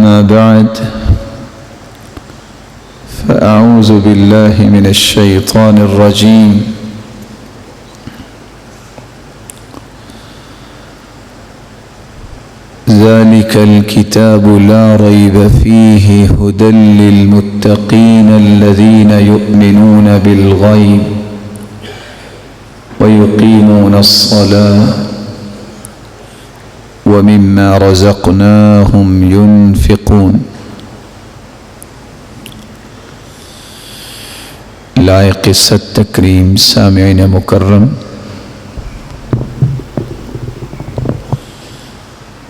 أما بعد فأعوذ بالله من الشيطان الرجيم ذلك الكتاب لا ريب فيه هدى للمتقين الذين يؤمنون بالغيب ويقيمون الصلاة ومما رزقناهم ينفقون. لائق قصت تکریم سامعین مکرم،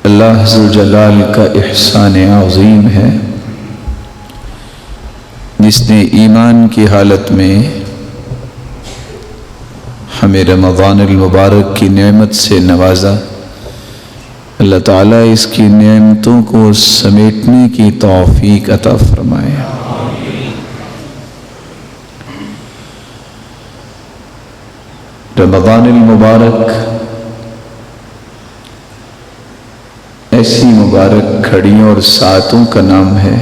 اللہ ذوالجلال کا احسان عظیم ہے جس نے ایمان کی حالت میں ہمیں رمضان المبارک کی نعمت سے نوازا۔ اللہ تعالیٰ اس کی نعمتوں کو سمیٹنے کی توفیق عطا فرمائے۔ رمضان المبارک ایسی مبارک گھڑیوں اور ساعتوں کا نام ہے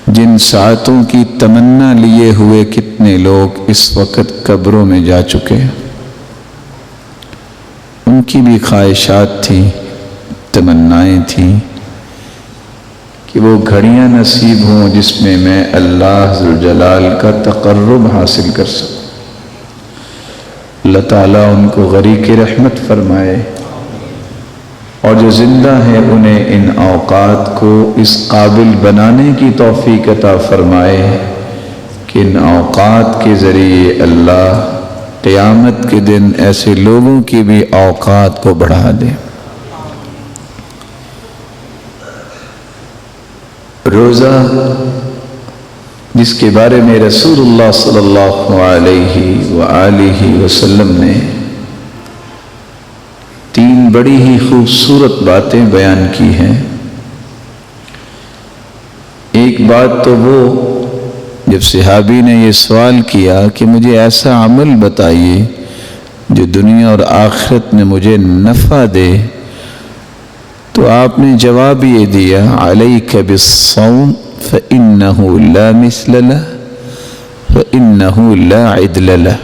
جن ساعتوں کی تمنا لیے ہوئے کتنے لوگ اس وقت قبروں میں جا چکے ہیں۔ ان کی بھی خواہشات تھیں، تمنائیں تھیں کہ وہ گھڑیاں نصیب ہوں جس میں میں اللہ ذوالجلال کا تقرب حاصل کر سکوں۔ اللہ تعالیٰ ان کو غریق رحمت فرمائے، اور جو زندہ ہیں انہیں ان اوقات کو اس قابل بنانے کی توفیق عطا فرمائے کہ ان اوقات کے ذریعے اللہ قیامت کے دن ایسے لوگوں کی بھی اوقات کو بڑھا دے۔ روزہ جس کے بارے میں رسول اللہ صلی اللہ علیہ وآلہ وسلم نے تین بڑی ہی خوبصورت باتیں بیان کی ہیں۔ ایک بات تو وہ جب صحابی نے یہ سوال کیا کہ مجھے ایسا عمل بتائیے جو دنیا اور آخرت میں مجھے نفع دے، تو آپ نے جواب یہ دیا علیک بالصوم فإنہ لا مثل لہ فإنہ لا عدل لہ،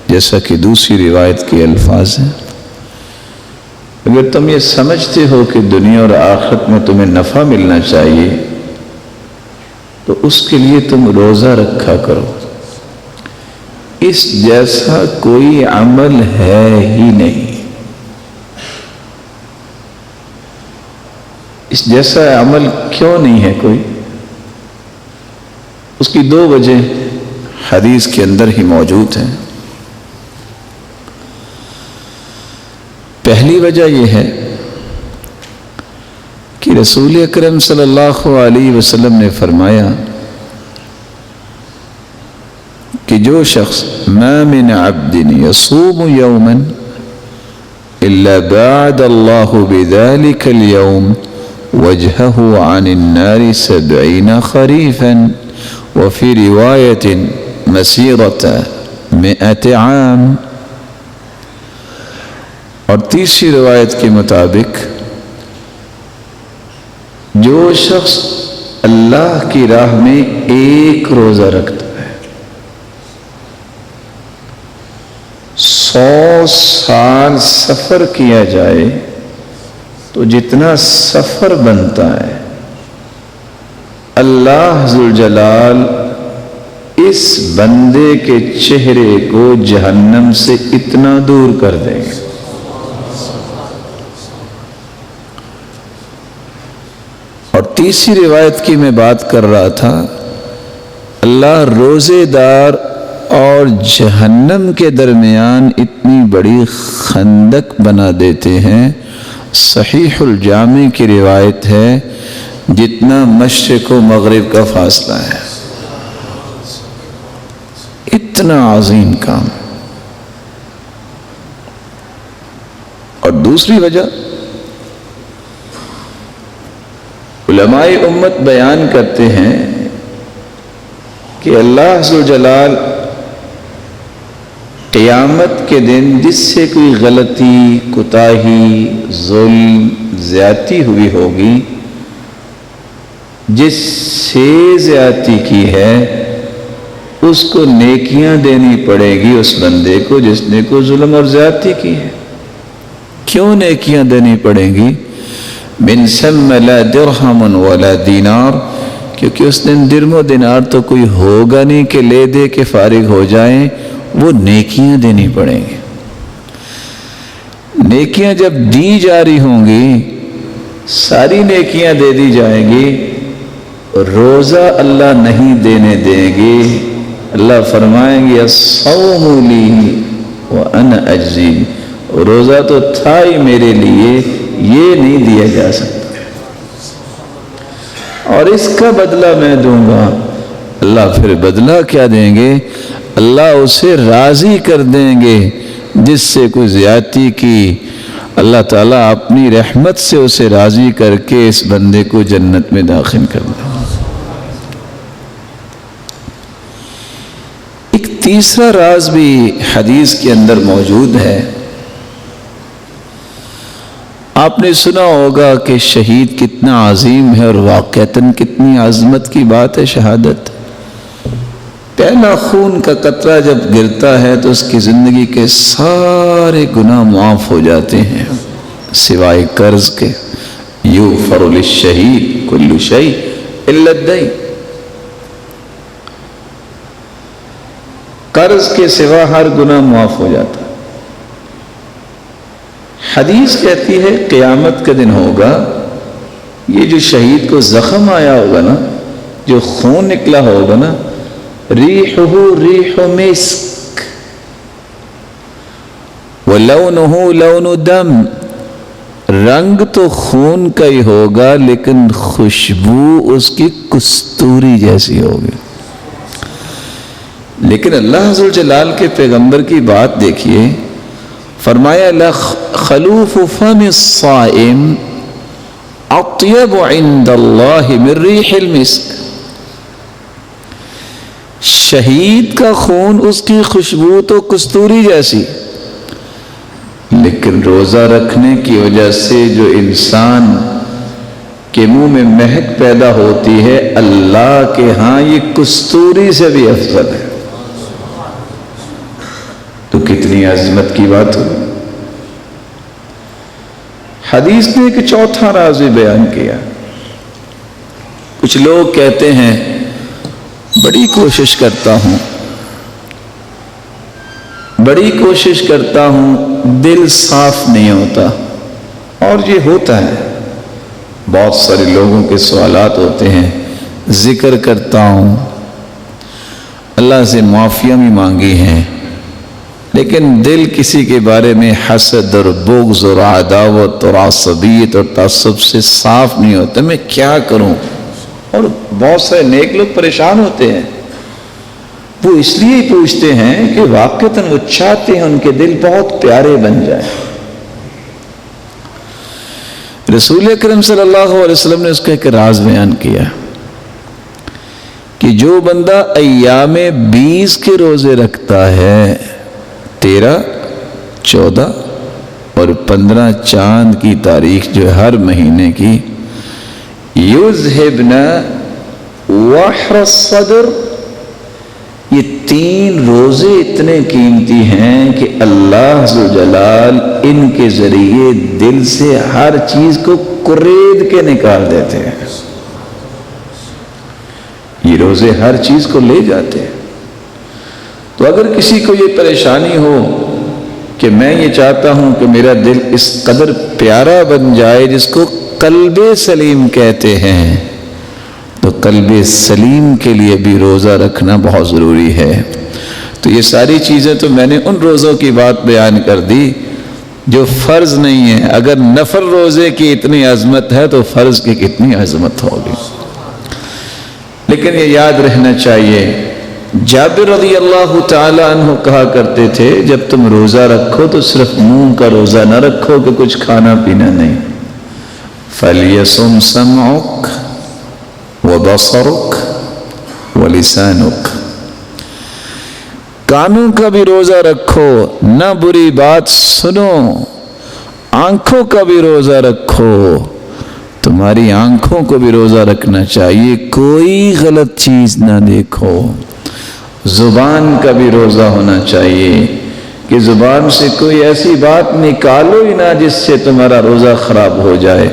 جیسا کہ دوسری روایت کے الفاظ ہیں۔ اگر تم یہ سمجھتے ہو کہ دنیا اور آخرت میں تمہیں نفع ملنا چاہیے تو اس کے لیے تم روزہ رکھا کرو، اس جیسا کوئی عمل ہے ہی نہیں۔ اس جیسا عمل کیوں نہیں ہے کوئی؟ اس کی دو وجہ حدیث کے اندر ہی موجود ہیں۔ پہلی وجہ یہ ہے کہ رسول اکرم صلی اللہ علیہ وسلم نے فرمایا کہ جو شخص ما من عبد يصوم يوما الا بعد الله بذلك اليوم وجهه عن النار 70 خريفا وفي رواية مسيرة 100 عام، اور تیسری روایت کے مطابق جو شخص اللہ کی راہ میں ایک روزہ رکھتا ہے 100 سال سفر کیا جائے تو جتنا سفر بنتا ہے اللہ ذوالجلال اس بندے کے چہرے کو جہنم سے اتنا دور کر دیں گے۔ اور تیسری روایت کی میں بات کر رہا تھا، اللہ روزے دار اور جہنم کے درمیان اتنی بڑی خندق بنا دیتے ہیں، صحیح الجامع کی روایت ہے جتنا مشرق و مغرب کا فاصلہ ہے، اتنا عظیم کام۔ اور دوسری وجہ علماء امت بیان کرتے ہیں کہ اللہ ذوالجلال قیامت کے دن جس سے کوئی غلطی، کوتاہی، ظلم، زیادتی ہوئی ہوگی، جس سے زیادتی کی ہے اس کو نیکیاں دینی پڑے گی اس بندے کو جس نے کو ظلم اور زیادتی کی ہے۔ کیوں نیکیاں دینی پڑیں گی؟ من ثم لا درہم ولا دینار، کیونکہ اس دن درہم و دینار تو کوئی ہوگا نہیں کہ لے دے کے فارغ ہو جائیں، وہ نیکیاں دینی پڑیں گی۔ نیکیاں جب دی جا رہی ہوں گی، ساری نیکیاں دے دی جائیں گی، روزہ اللہ نہیں دینے دیں گے۔ اللہ فرمائیں گے الصوم لی وانا اجزی، روزہ تو تھا ہی میرے لیے، یہ نہیں دیا جا سکتا، اور اس کا بدلہ میں دوں گا۔ اللہ پھر بدلہ کیا دیں گے؟ اللہ اسے راضی کر دیں گے جس سے کوئی زیادتی کی، اللہ تعالیٰ اپنی رحمت سے اسے راضی کر کے اس بندے کو جنت میں داخل کر دیں۔ ایک تیسرا راز بھی حدیث کے اندر موجود ہے۔ آپ نے سنا ہوگا کہ شہید کتنا عظیم ہے، اور واقعتاً کتنی عظمت کی بات ہے شہادت۔ پہلا خون کا قطرہ جب گرتا ہے تو اس کی زندگی کے سارے گناہ معاف ہو جاتے ہیں سوائے قرض کے۔ یغفر للشہید کل شیء الا الدین، قرض کے سوا ہر گناہ معاف ہو جاتا۔ حدیث کہتی ہے قیامت کا دن ہوگا، یہ جو شہید کو زخم آیا ہوگا نا، جو خون نکلا ہوگا نا، ریحہ ریح مسک ولونہ لون دم، رنگ تو خون کا ہی ہوگا لیکن خوشبو اس کی کستوری جیسی ہوگی۔ لیکن اللہ عز و جلال کے پیغمبر کی بات دیکھیے، فرمایا لخلوف فم الصائم اطیب عند اللہ من ریح المسک، شہید کا خون اس کی خوشبو تو کستوری جیسی، لیکن روزہ رکھنے کی وجہ سے جو انسان کے منہ میں مہک پیدا ہوتی ہے، اللہ کے ہاں یہ کستوری سے بھی افضل ہے۔ تو کتنی عظمت کی بات ہو۔ حدیث نے ایک چوتھا راز بھی بیان کیا۔ کچھ لوگ کہتے ہیں بڑی کوشش کرتا ہوں، بڑی کوشش کرتا ہوں، دل صاف نہیں ہوتا، اور یہ ہوتا ہے۔ بہت سارے لوگوں کے سوالات ہوتے ہیں، ذکر کرتا ہوں، اللہ سے معافیاں بھی مانگی ہیں، لیکن دل کسی کے بارے میں حسد اور بغض اور عداوت اور عصبیت اور تعصب سے صاف نہیں ہوتا، میں کیا کروں؟ اور بہت سارے نیک لوگ پریشان ہوتے ہیں، وہ اس لیے پوچھتے ہیں کہ واقعتاً وہ چاہتے ہیں ان کے دل بہت پیارے بن جائیں۔ رسول اکرم صلی اللہ علیہ وسلم نے اس کا ایک راز بیان کیا کہ جو بندہ ایام 20 کے روزے رکھتا ہے، 13، 14 اور 15 چاند کی تاریخ جو ہر مہینے کی، یذہبن وحر الصدر، یہ 3 روزے اتنے قیمتی ہیں کہ اللہ عز و جلال ان کے ذریعے دل سے ہر چیز کو کرید کے نکال دیتے ہیں۔ یہ روزے ہر چیز کو لے جاتے ہیں۔ تو اگر کسی کو یہ پریشانی ہو کہ میں یہ چاہتا ہوں کہ میرا دل اس قدر پیارا بن جائے جس کو قلب سلیم کہتے ہیں، تو قلب سلیم کے لیے بھی روزہ رکھنا بہت ضروری ہے۔ تو یہ ساری چیزیں تو میں نے ان روزوں کی بات بیان کر دی جو فرض نہیں ہے۔ اگر نفل روزے کی اتنی عظمت ہے تو فرض کی کتنی عظمت ہوگی۔ لیکن یہ یاد رہنا چاہیے، جابر رضی اللہ تعالی عنہ کہا کرتے تھے جب تم روزہ رکھو تو صرف منہ کا روزہ نہ رکھو کہ کچھ کھانا پینا نہیں۔ فَلْيَصُمْ سَمْعُكَ وَبَصَرُكَ وَلِسَانُكَ، کانوں کا بھی روزہ رکھو، نہ بری بات سنو، آنکھوں کا بھی روزہ رکھو، تمہاری آنکھوں کو بھی روزہ رکھنا چاہیے، کوئی غلط چیز نہ دیکھو۔ زبان کا بھی روزہ ہونا چاہیے کہ زبان سے کوئی ایسی بات نکالو ہی نہ جس سے تمہارا روزہ خراب ہو جائے۔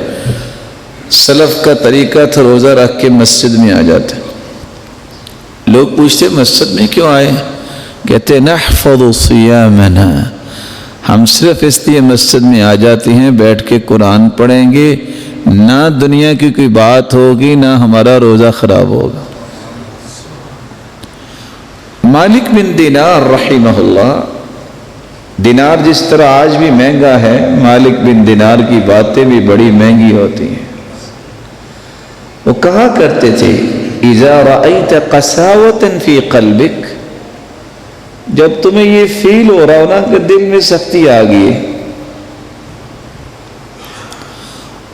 سلف کا طریقہ تھا روزہ رکھ کے مسجد میں آ جاتے، لوگ پوچھتے مسجد میں کیوں آئے؟ کہتے نحفظ صیامنا، ہم صرف اس لیے مسجد میں آ جاتے ہیں بیٹھ کے قرآن پڑھیں گے، نہ دنیا کی کوئی بات ہوگی نہ ہمارا روزہ خراب ہوگا۔ مالک بن دینار رحمہ اللہ، دینار جس طرح آج بھی مہنگا ہے، مالک بن دینار کی باتیں بھی بڑی مہنگی ہوتی ہیں۔ وہ کہا کرتے تھے اذا رأیت قساوة فی قلبک، جب تمہیں یہ فیل ہو رہا ہو نا کہ دل میں سختی آ گئی ہے،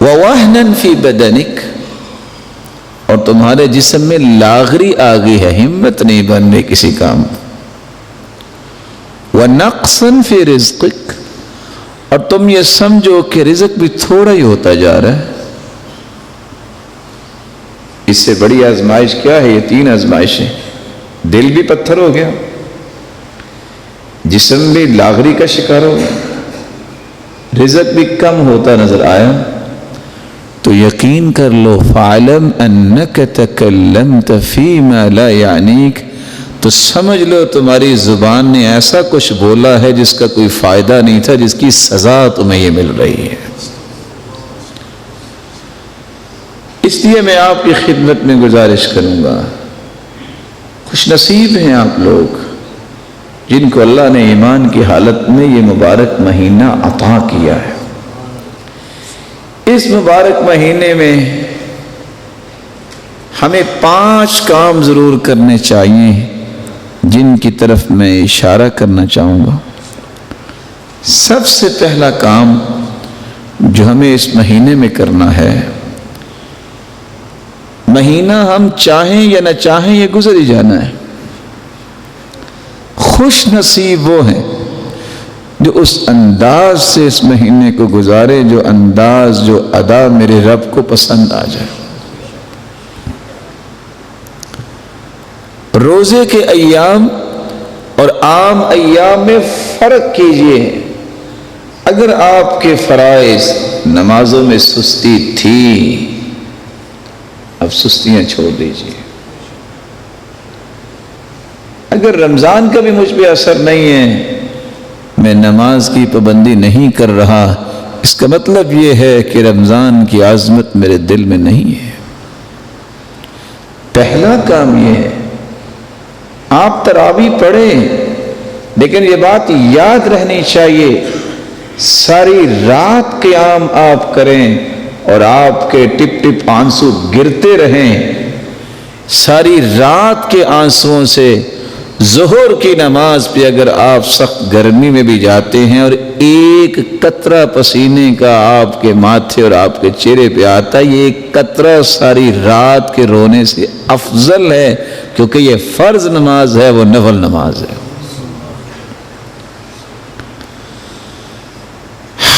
ووہنا فی بدنک، اور تمہارے جسم میں لاغری آ گئی ہے، ہمت نہیں بن رہی کسی کام، ونقصا فی رزقک، اور تم یہ سمجھو کہ رزق بھی تھوڑا ہی ہوتا جا رہا ہے۔ اس سے بڑی آزمائش کیا ہے؟ یہ تین آزمائشیں، دل بھی پتھر ہو گیا، جسم بھی لاغری کا شکار ہو گیا، رزق بھی کم ہوتا نظر آیا، تو یقین کر لو فَعْلَمْ أَنَّكَ تَكَلَّمْتَ فِي مَا لَا يَعْنِيكَ، تو سمجھ لو تمہاری زبان نے ایسا کچھ بولا ہے جس کا کوئی فائدہ نہیں تھا، جس کی سزا تمہیں یہ مل رہی ہے۔ اس لیے میں آپ کی خدمت میں گزارش کروں گا، خوش نصیب ہیں آپ لوگ جن کو اللہ نے ایمان کی حالت میں یہ مبارک مہینہ عطا کیا ہے۔ اس مبارک مہینے میں ہمیں 5 کام ضرور کرنے چاہیے جن کی طرف میں اشارہ کرنا چاہوں گا۔ سب سے پہلا کام جو ہمیں اس مہینے میں کرنا ہے، مہینہ ہم چاہیں یا نہ چاہیں یہ گزر ہی جانا ہے، خوش نصیب وہ ہیں جو اس انداز سے اس مہینے کو گزارے، جو انداز جو ادا میرے رب کو پسند آ جائے۔ روزے کے ایام اور عام ایام میں فرق کیجئے۔ اگر آپ کے فرائض نمازوں میں سستی تھی، اب سستیاں چھوڑ دیجئے۔ اگر رمضان کا بھی مجھ پہ اثر نہیں ہے، میں نماز کی پابندی نہیں کر رہا، اس کا مطلب یہ ہے کہ رمضان کی عظمت میرے دل میں نہیں ہے۔ پہلا کام یہ ہے آپ تراویح پڑھیں، لیکن یہ بات یاد رہنی چاہیے ساری رات قیام آپ کریں اور آپ کے ٹپ ٹپ آنسو گرتے رہیں، ساری رات کے آنسوؤں سے ظہر کی نماز پہ اگر آپ سخت گرمی میں بھی جاتے ہیں اور ایک قطرہ پسینے کا آپ کے ماتھے اور آپ کے چہرے پہ آتا ہے، یہ ایک قطرہ ساری رات کے رونے سے افضل ہے، کیونکہ یہ فرض نماز ہے، وہ نفل نماز ہے۔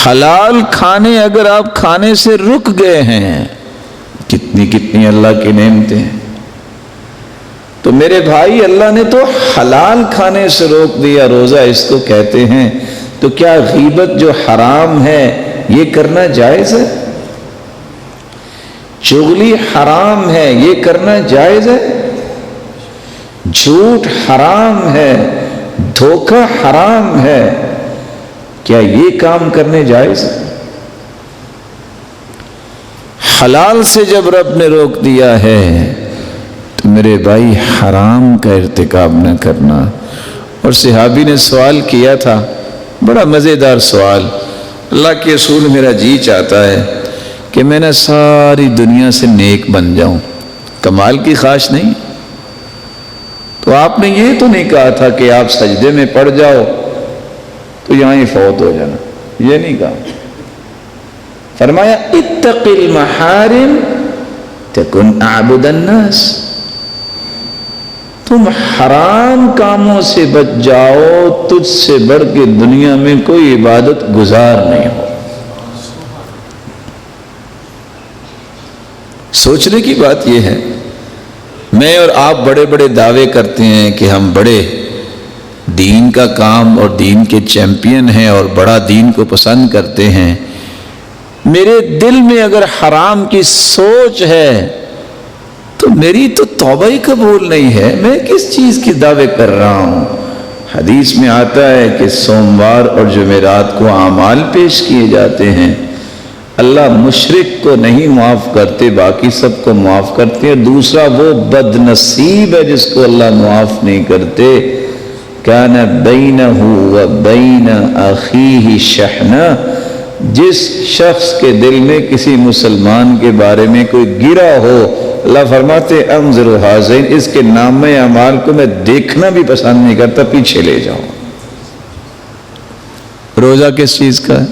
حلال کھانے اگر آپ کھانے سے رک گئے ہیں، کتنی کتنی اللہ کی نعمتیں ہیں، تو میرے بھائی اللہ نے تو حلال کھانے سے روک دیا، روزہ اس کو کہتے ہیں، تو کیا غیبت جو حرام ہے یہ کرنا جائز ہے؟ چغلی حرام ہے، یہ کرنا جائز ہے؟ جھوٹ حرام ہے، دھوکہ حرام ہے، کیا یہ کام کرنے جائز ہے؟ حلال سے جب رب نے روک دیا ہے تو میرے بھائی حرام کا ارتکاب نہ کرنا۔ اور صحابی نے سوال کیا تھا، بڑا مزیدار سوال، اللہ کے رسول میرا جی چاہتا ہے کہ میں نہ ساری دنیا سے نیک بن جاؤں، کمال کی خواہش نہیں، تو آپ نے یہ تو نہیں کہا تھا کہ آپ سجدے میں پڑ جاؤ تو یہاں ہی فوت ہو جانا، یہ نہیں کہا، فرمایا اتق المحارم تکن اعبد الناس، تم حرام کاموں سے بچ جاؤ، تجھ سے بڑھ کے دنیا میں کوئی عبادت گزار نہیں ہو۔ سوچنے کی بات یہ ہے، میں اور آپ بڑے بڑے دعوے کرتے ہیں کہ ہم بڑے دین کا کام اور دین کے چیمپئن ہیں اور بڑا دین کو پسند کرتے ہیں، میرے دل میں اگر حرام کی سوچ ہے تو میری تو توبہ ہی قبول نہیں ہے، میں کس چیز کی دعوے کر رہا ہوں؟ حدیث میں آتا ہے کہ سوموار اور جمعرات کو اعمال پیش کیے جاتے ہیں، اللہ مشرک کو نہیں معاف کرتے، باقی سب کو معاف کرتے ہیں۔ دوسرا وہ بد نصیب ہے جس کو اللہ معاف نہیں کرتے۔ کان بینہ و بین اخیہ شحنہ، جس شخص کے دل میں کسی مسلمان کے بارے میں کوئی گرا ہو، اللہ فرماتے انظر حاضرین، اس کے نامہ اعمال کو میں دیکھنا بھی پسند نہیں کرتا، پیچھے لے جاؤں۔ روزہ کس چیز کا ہے؟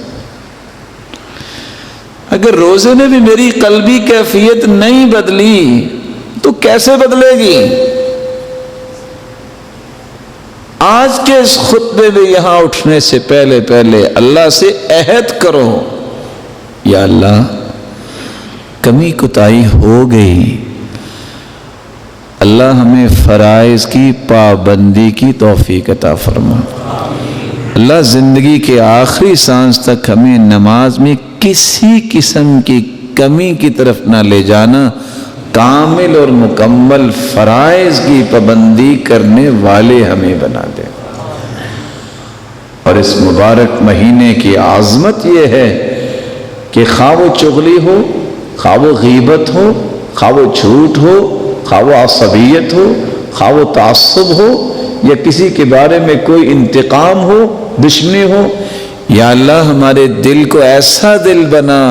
اگر روزے نے بھی میری قلبی کیفیت نہیں بدلی تو کیسے بدلے گی؟ آج کے اس خطبے میں یہاں اٹھنے سے پہلے اللہ سے عہد کرو، یا اللہ کمی کوتاہی ہو گئی، اللہ ہمیں فرائض کی پابندی کی توفیق عطا فرما۔ اللہ زندگی کے آخری سانس تک ہمیں نماز میں کسی قسم کی کمی کی طرف نہ لے جانا، کامل اور مکمل فرائض کی پابندی کرنے والے ہمیں بنا دے۔ اور اس مبارک مہینے کی عظمت یہ ہے کہ خواہ وہ چغلی ہو، خواہ وہ غیبت ہو، خواہ وہ جھوٹ ہو، خواہ وہ عصبیت ہو، خواہ وہ تعصب ہو، یا کسی کے بارے میں کوئی انتقام ہو، دشمنی ہو، یا اللہ ہمارے دل کو ایسا دل بنا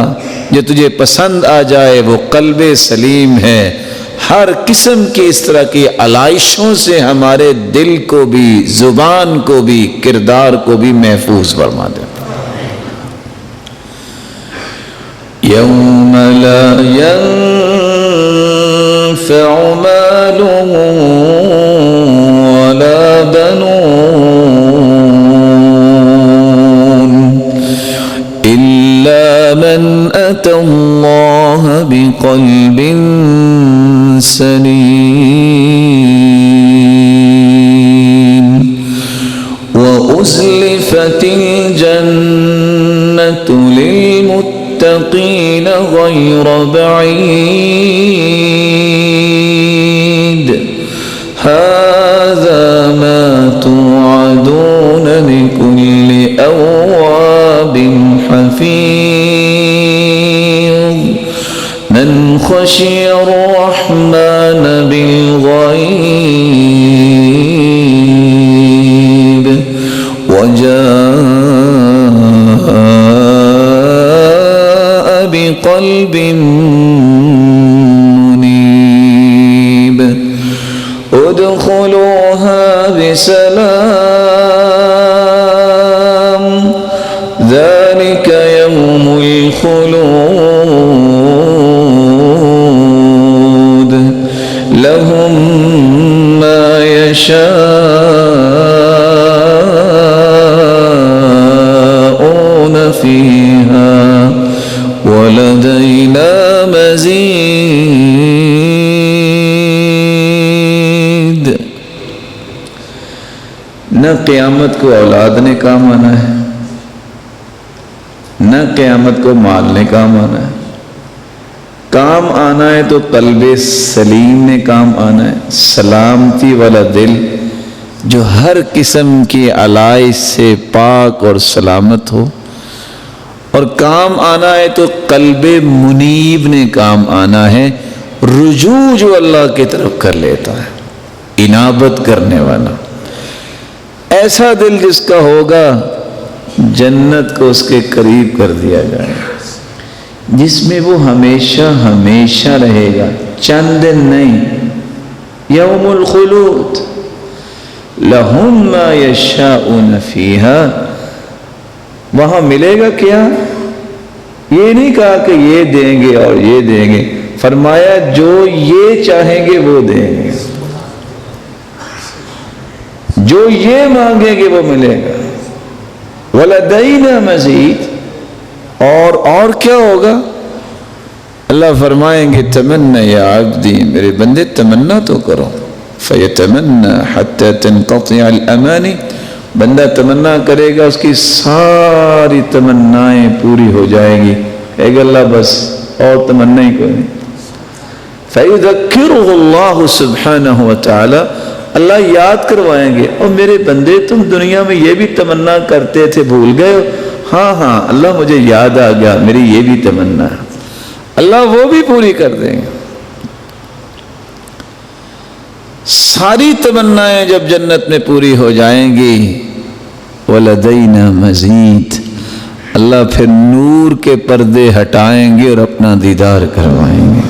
جو تجھے پسند آ جائے، وہ قلب سلیم ہے، ہر قسم کی اس طرح کی علائشوں سے ہمارے دل کو بھی، زبان کو بھی، کردار کو بھی محفوظ فرما دے۔ یوم لا ينفع مال ولا بنون إلا من أتى الله بقلب سليم وأزلفت الجنة للمتقين غير بعيد هذا ما توعدون لكل أواب حفيظ من خشي الرحمن بالغيب وجاء بقلب منيب ادخلوها بسلام ذلك يوم الخلود لهم ما يشاءون فيها ولدينا مزيد۔ نہ قیامت کو اولاد نے کام آنا ہے، نہ قیامت کو مال نے کام آنا ہے، کام آنا ہے تو قلب سلیم نے کام آنا ہے، سلامتی والا دل جو ہر قسم کی علائش سے پاک اور سلامت ہو، اور کام آنا ہے تو قلب منیب نے کام آنا ہے، رجوع جو اللہ کی طرف کر لیتا ہے، انابت کرنے والا، ایسا دل جس کا ہوگا جنت کو اس کے قریب کر دیا جائے، جس میں وہ ہمیشہ ہمیشہ رہے گا، چند دن نہیں، یوم الخلود لہم ما یشاءون فیہا۔ وہاں ملے گا کیا؟ یہ نہیں کہا کہ یہ دیں گے اور یہ دیں گے، فرمایا جو یہ چاہیں گے وہ دیں گے، جو یہ مانگیں گے وہ ملے گا۔ وَلَدَيْنَا مَزِيدٌ، اور کیا ہوگا؟ اللہ فرمائیں گے تمنا یا عبدی، میرے بندے تمنا تو کرو، فیتمنا حتی تنقطع الامانی، بندہ تمنا کرے گا اس کی ساری تمنائیں پوری ہو جائیں گی، کہے گا اللہ بس اور تمنا ہی کوئی نہیں۔ فَيُذَكِّرُهُ اللَّهُ سُبْحَانَهُ وَتَعَالَى، اللہ یاد کروائیں گے، اور میرے بندے تم دنیا میں یہ بھی تمنا کرتے تھے بھول گئے ہو؟ ہاں ہاں اللہ مجھے یاد آ گیا، میری یہ بھی تمنا ہے، اللہ وہ بھی پوری کر دیں گے۔ ساری تمنائیں جب جنت میں پوری ہو جائیں گی، وَلَدَيْنَا مَزِيدٌ، اللہ پھر نور کے پردے ہٹائیں گے اور اپنا دیدار کروائیں گے۔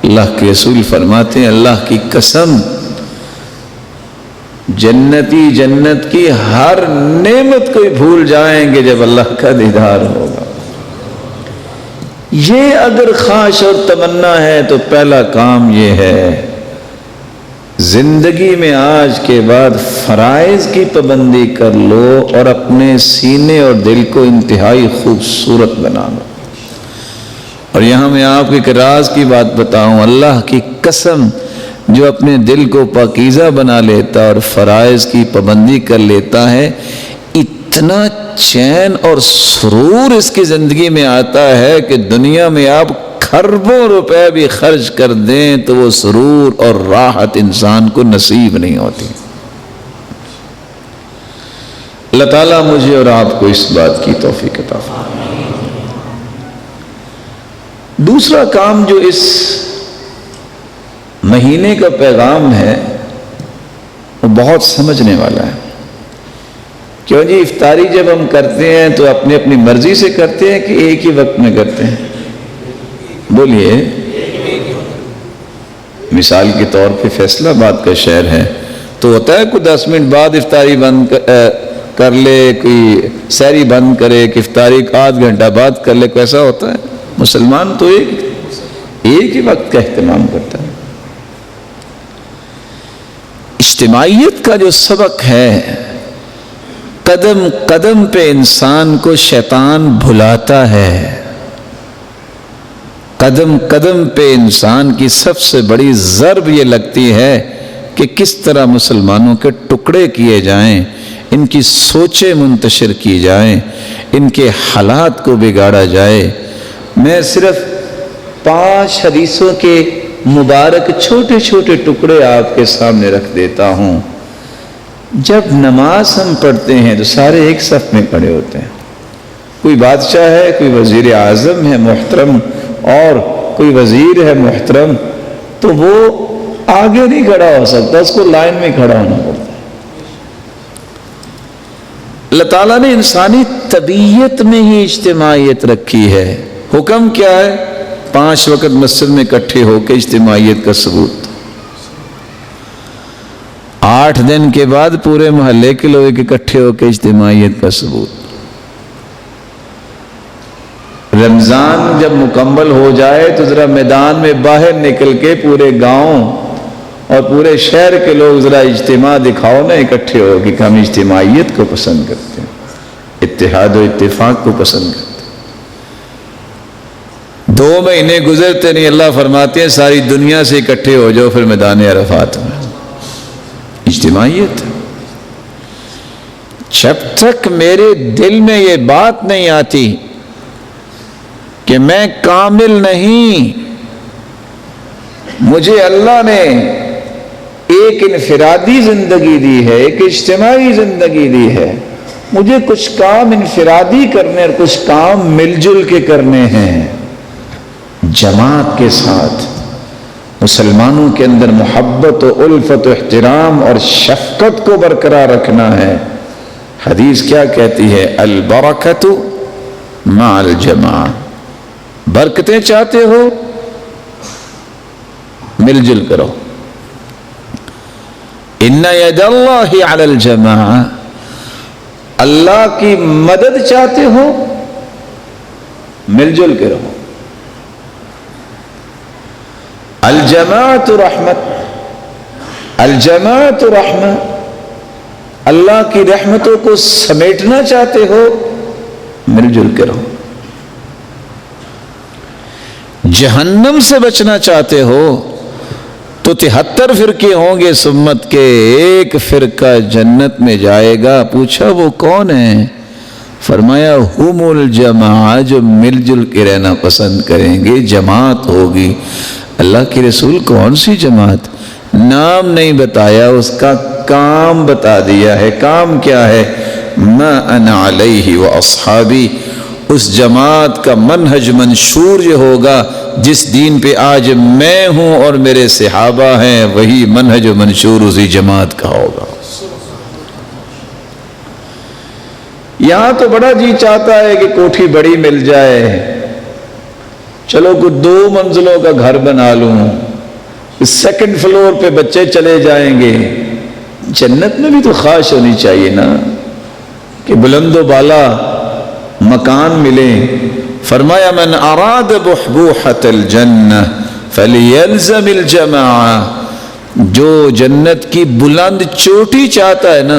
اللہ کے رسول فرماتے ہیں اللہ کی قسم، جنتی جنت کی ہر نعمت کو بھول جائیں گے جب اللہ کا دیدار ہوگا۔ یہ اگر خواہش اور تمنا ہے تو پہلا کام یہ ہے زندگی میں آج کے بعد فرائض کی پابندی کر لو اور اپنے سینے اور دل کو انتہائی خوبصورت بنا لو۔ اور یہاں میں آپ کو ایک راز کی بات بتاؤں، اللہ کی قسم جو اپنے دل کو پاکیزہ بنا لیتا اور فرائض کی پابندی کر لیتا ہے، اتنا چین اور سرور اس کی زندگی میں آتا ہے کہ دنیا میں آپ کھربوں روپے بھی خرچ کر دیں تو وہ سرور اور راحت انسان کو نصیب نہیں ہوتی۔ اللہ تعالیٰ مجھے اور آپ کو اس بات کی توفیق عطا فرمائے۔ دوسرا کام جو اس مہینے کا پیغام ہے وہ بہت سمجھنے والا ہے۔ کیوں جی افطاری جب ہم کرتے ہیں تو اپنی اپنی مرضی سے کرتے ہیں کہ ایک ہی وقت میں کرتے ہیں؟ بولیے۔ مثال کے طور پہ فیصلہ آباد کا شہر ہے تو ہوتا ہے کوئی 10 منٹ بعد افطاری بند کر لے، کوئی سحری بند کرے کہ افطاری آدھ گھنٹہ بعد کر لے، کیسا ہوتا ہے؟ مسلمان تو ایک ہی وقت کا اہتمام کرتا ہے۔ اجتماعیت کا جو سبق ہے، قدم قدم پہ انسان کو شیطان بھلاتا ہے، قدم قدم پہ انسان کی سب سے بڑی ضرب یہ لگتی ہے کہ کس طرح مسلمانوں کے ٹکڑے کیے جائیں، ان کی سوچیں منتشر کی جائیں، ان کے حالات کو بگاڑا جائے۔ میں صرف 5 حدیثوں کے مبارک چھوٹے چھوٹے ٹکڑے آپ کے سامنے رکھ دیتا ہوں۔ جب نماز ہم پڑھتے ہیں تو سارے ایک صف میں کھڑے ہوتے ہیں، کوئی بادشاہ ہے، کوئی وزیر اعظم ہے محترم اور کوئی وزیر ہے محترم، تو وہ آگے نہیں کھڑا ہو سکتا، اس کو لائن میں کھڑا ہونا پڑتا ہے۔ اللہ تعالیٰ نے انسانی طبیعت میں ہی اجتماعیت رکھی ہے۔ حکم کیا ہے؟ 5 وقت مسجد میں اکٹھے ہو کے اجتماعیت کا ثبوت۔ 8 دن کے بعد پورے محلے کے لوگ اکٹھے ہو کے اجتماعیت کا ثبوت۔ رمضان جب مکمل ہو جائے تو ذرا میدان میں باہر نکل کے پورے گاؤں اور پورے شہر کے لوگ ذرا اجتماع دکھاؤ نا اکٹھے ہو کہ ہم اجتماعیت کو پسند کرتے ہیں، اتحاد و اتفاق کو پسند کرتے ہیں۔ 2 مہینے گزرتے نہیں، اللہ فرماتے ہیں ساری دنیا سے اکٹھے ہو جاؤ پھر میدان عرفات میں۔ اجتماعیت جب تک میرے دل میں یہ بات نہیں آتی کہ میں کامل نہیں، مجھے اللہ نے ایک انفرادی زندگی دی ہے، ایک اجتماعی زندگی دی ہے، مجھے کچھ کام انفرادی کرنے اور کچھ کام مل جل کے کرنے ہیں، جماعت کے ساتھ مسلمانوں کے اندر محبت و الفت و احترام اور شفقت کو برقرار رکھنا ہے۔ حدیث کیا کہتی ہے؟ البرکۃ مع الجماعہ، برکتیں چاہتے ہو مل جل کرو۔ ان ید اللہ علی الجماعہ، اللہ کی مدد چاہتے ہو مل جل کے رہو۔ الجماعت رحمت، الجماعت رحمت، اللہ کی رحمتوں کو سمیٹنا چاہتے ہو مل جل کے رہو۔ جہنم سے بچنا چاہتے ہو تو 73 فرقے ہوں گے سمت کے، ایک فرقہ جنت میں جائے گا۔ پوچھا وہ کون ہے؟ فرمایا ہم الجماعہ، جو مل جل کے رہنا پسند کریں گے، جماعت ہوگی۔ اللہ کے رسول کون سی جماعت؟ نام نہیں بتایا، اس کا کام بتا دیا ہے۔ کام کیا ہے؟ ما انا علیہ و اصحابی، اس جماعت کا منہج منشور یہ ہوگا جس دین پہ آج میں ہوں اور میرے صحابہ ہیں، وہی منہج و منشور اسی جماعت کا ہوگا۔ یہاں تو بڑا جی چاہتا ہے کہ کوٹھی بڑی مل جائے، چلو کچھ 2 منزلوں کا گھر بنا لوں، سیکنڈ فلور پہ بچے چلے جائیں گے۔ جنت میں بھی تو خواہش ہونی چاہیے نا کہ بلند و بالا مکان ملے۔ فرمایا من اراد بحبوحۃ الجنہ فلیلزم الجماعہ، جو جنت کی بلند چوٹی چاہتا ہے نا،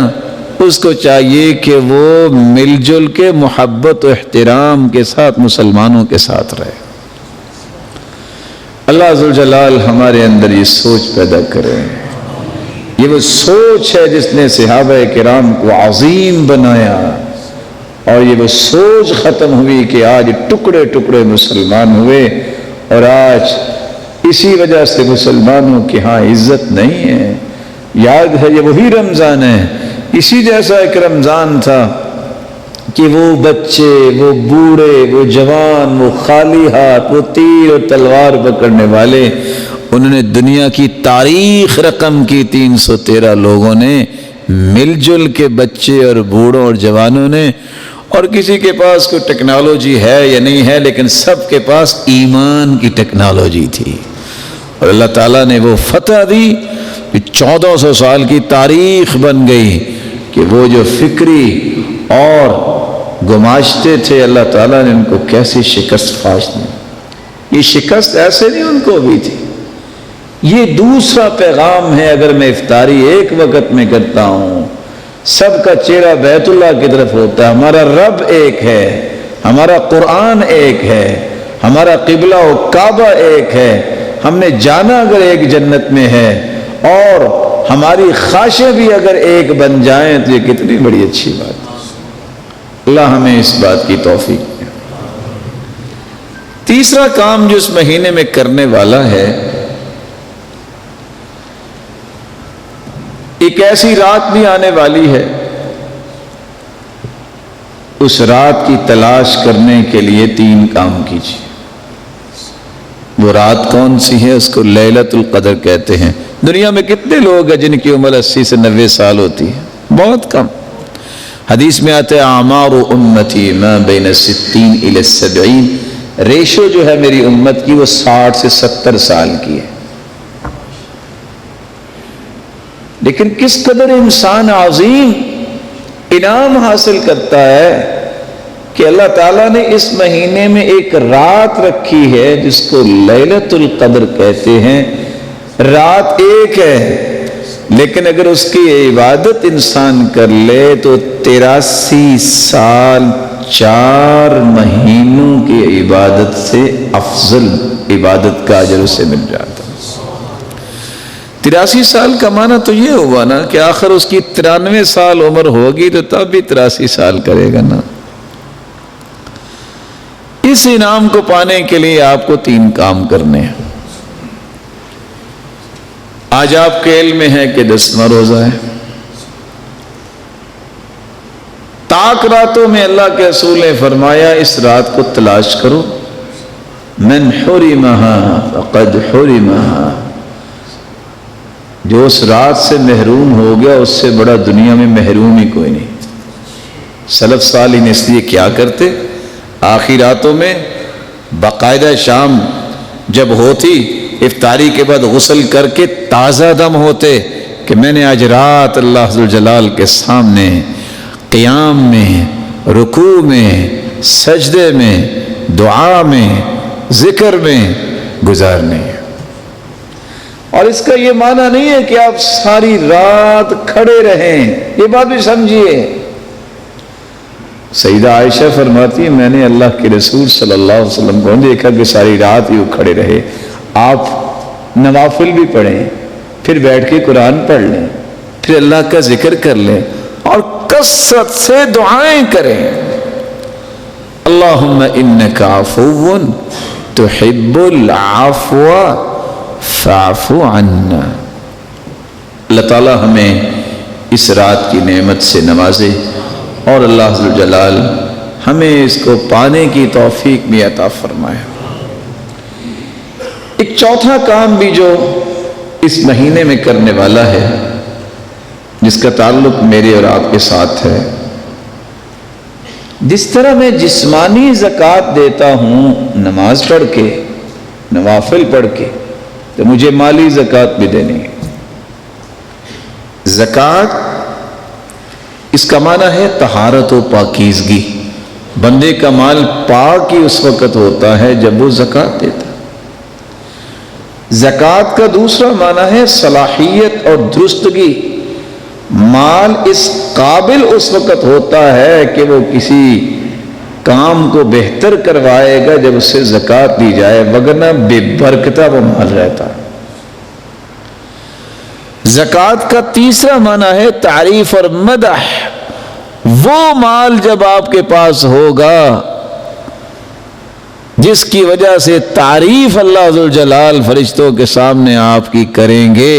اس کو چاہیے کہ وہ مل جل کے محبت و احترام کے ساتھ مسلمانوں کے ساتھ رہے۔ اللہ ذوالجلال ہمارے اندر یہ سوچ پیدا کرے۔ یہ وہ سوچ ہے جس نے صحابہ کرام کو عظیم بنایا، اور یہ وہ سوچ ختم ہوئی کہ آج ٹکڑے ٹکڑے مسلمان ہوئے، اور آج اسی وجہ سے مسلمانوں کے ہاں عزت نہیں ہے۔ یاد ہے یہ وہی رمضان ہے، اسی جیسا ایک رمضان تھا کہ وہ بچے، وہ بوڑھے، وہ جوان، وہ خالی ہاتھ، وہ تیر اور تلوار پکڑنے والے، انہوں نے دنیا کی تاریخ رقم کی۔ 313 لوگوں نے مل جل کے، بچے اور بوڑھوں اور جوانوں نے، اور کسی کے پاس کوئی ٹیکنالوجی ہے یا نہیں ہے، لیکن سب کے پاس ایمان کی ٹیکنالوجی تھی، اور اللہ تعالیٰ نے وہ فتح دی کہ 1400 سال کی تاریخ بن گئی کہ وہ جو فکری اور گماشتے تھے، اللہ تعالیٰ نے ان کو کیسی شکست فاش دی۔ یہ شکست ایسے نہیں ان کو بھی تھی۔ یہ دوسرا پیغام ہے۔ اگر میں افطاری ایک وقت میں کرتا ہوں، سب کا چہرہ بیت اللہ کی طرف ہوتا ہے، ہمارا رب ایک ہے، ہمارا قرآن ایک ہے، ہمارا قبلہ و کعبہ ایک ہے، ہم نے جانا اگر ایک جنت میں ہے، اور ہماری خواہشیں بھی اگر ایک بن جائیں تو یہ کتنی بڑی اچھی بات ہے۔ اللہ ہمیں اس بات کی توفیق دے۔ تیسرا کام جو اس مہینے میں کرنے والا ہے، ایک ایسی رات بھی آنے والی ہے، اس رات کی تلاش کرنے کے لیے 3 کام کیجیے۔ وہ رات کون سی ہے؟ اس کو لیلۃ القدر کہتے ہیں۔ دنیا میں کتنے لوگ ہیں جن کی عمر 80 سے 90 سال ہوتی ہے؟ بہت کم۔ حدیث میں آتا ہے اعمار امتی ما بین 60 الی 70، ریشو جو ہے میری امت کی وہ 60 سے 70 سال کی ہے۔ لیکن کس قدر انسان عظیم انعام حاصل کرتا ہے کہ اللہ تعالیٰ نے اس مہینے میں ایک رات رکھی ہے جس کو لیلۃ القدر کہتے ہیں۔ رات ایک ہے، لیکن اگر اس کی عبادت انسان کر لے تو 83 سال 4 مہینوں کی عبادت سے افضل عبادت کا اجر اسے مل جاتا۔ 83 سال کا معنی تو یہ ہوا نا کہ آخر اس کی 93 سال عمر ہوگی تو تب بھی 83 سال کرے گا نا۔ اس انعام کو پانے کے لیے آپ کو 3 کام کرنے ہیں۔ آج آپ کے علم میں ہے کہ 10واں روزہ ہے۔ تاک راتوں میں اللہ کے رسول نے فرمایا اس رات کو تلاش کرو۔ من حرمہا فقد حرمہا، جو اس رات سے محروم ہو گیا اس سے بڑا دنیا میں محروم ہی کوئی نہیں۔ سلف صالحین اس لیے کیا کرتے؟ آخری راتوں میں باقاعدہ شام جب ہوتی، افطاری کے بعد غسل کر کے تازہ دم ہوتے کہ میں نے آج رات اللہ ذوالجلال کے سامنے قیام میں، رکوع میں، سجدے میں، دعا میں، ذکر میں گزارنے۔ اور اس کا یہ معنی نہیں ہے کہ آپ ساری رات کھڑے رہیں، یہ بات بھی سمجھیے۔ سیدہ عائشہ فرماتی ہے میں نے اللہ کے رسول صلی اللہ علیہ وسلم کو دیکھا کہ ساری رات ہی وہ کھڑے رہے، آپ نوافل بھی پڑھیں، پھر بیٹھ کے قرآن پڑھ لیں، پھر اللہ کا ذکر کر لیں اور کثرت سے دعائیں کریں۔ اللہم انک عفو تحب العفو فاعف عنا۔ اللہ تعالی ہمیں اس رات کی نعمت سے نوازے اور اللہ عز و جلال ہمیں اس کو پانے کی توفیق بھی عطا فرمائے۔ ایک چوتھا کام بھی جو اس مہینے میں کرنے والا ہے، جس کا تعلق میرے اور آپ کے ساتھ ہے، جس طرح میں جسمانی زکوٰۃ دیتا ہوں نماز پڑھ کے، نوافل پڑھ کے، تو مجھے مالی زکوٰۃ بھی دینی ہے۔ زکوٰۃ اس کا معنی ہے طہارت و پاکیزگی۔ بندے کا مال پاک ہی اس وقت ہوتا ہے جب وہ زکوٰۃ دیتا ہے۔ زکوٰۃ کا دوسرا معنی ہے صلاحیت اور درستگی۔ مال اس قابل اس وقت ہوتا ہے کہ وہ کسی کام کو بہتر کروائے گا جب اس سے زکوٰۃ دی جائے، وگرنہ بے برکتہ وہ مال رہتا ہے۔ زکوٰۃ کا تیسرا معنی ہے تعریف اور مدح۔ وہ مال جب آپ کے پاس ہوگا جس کی وجہ سے تعریف اللہ ذو الجلال فرشتوں کے سامنے آپ کی کریں گے،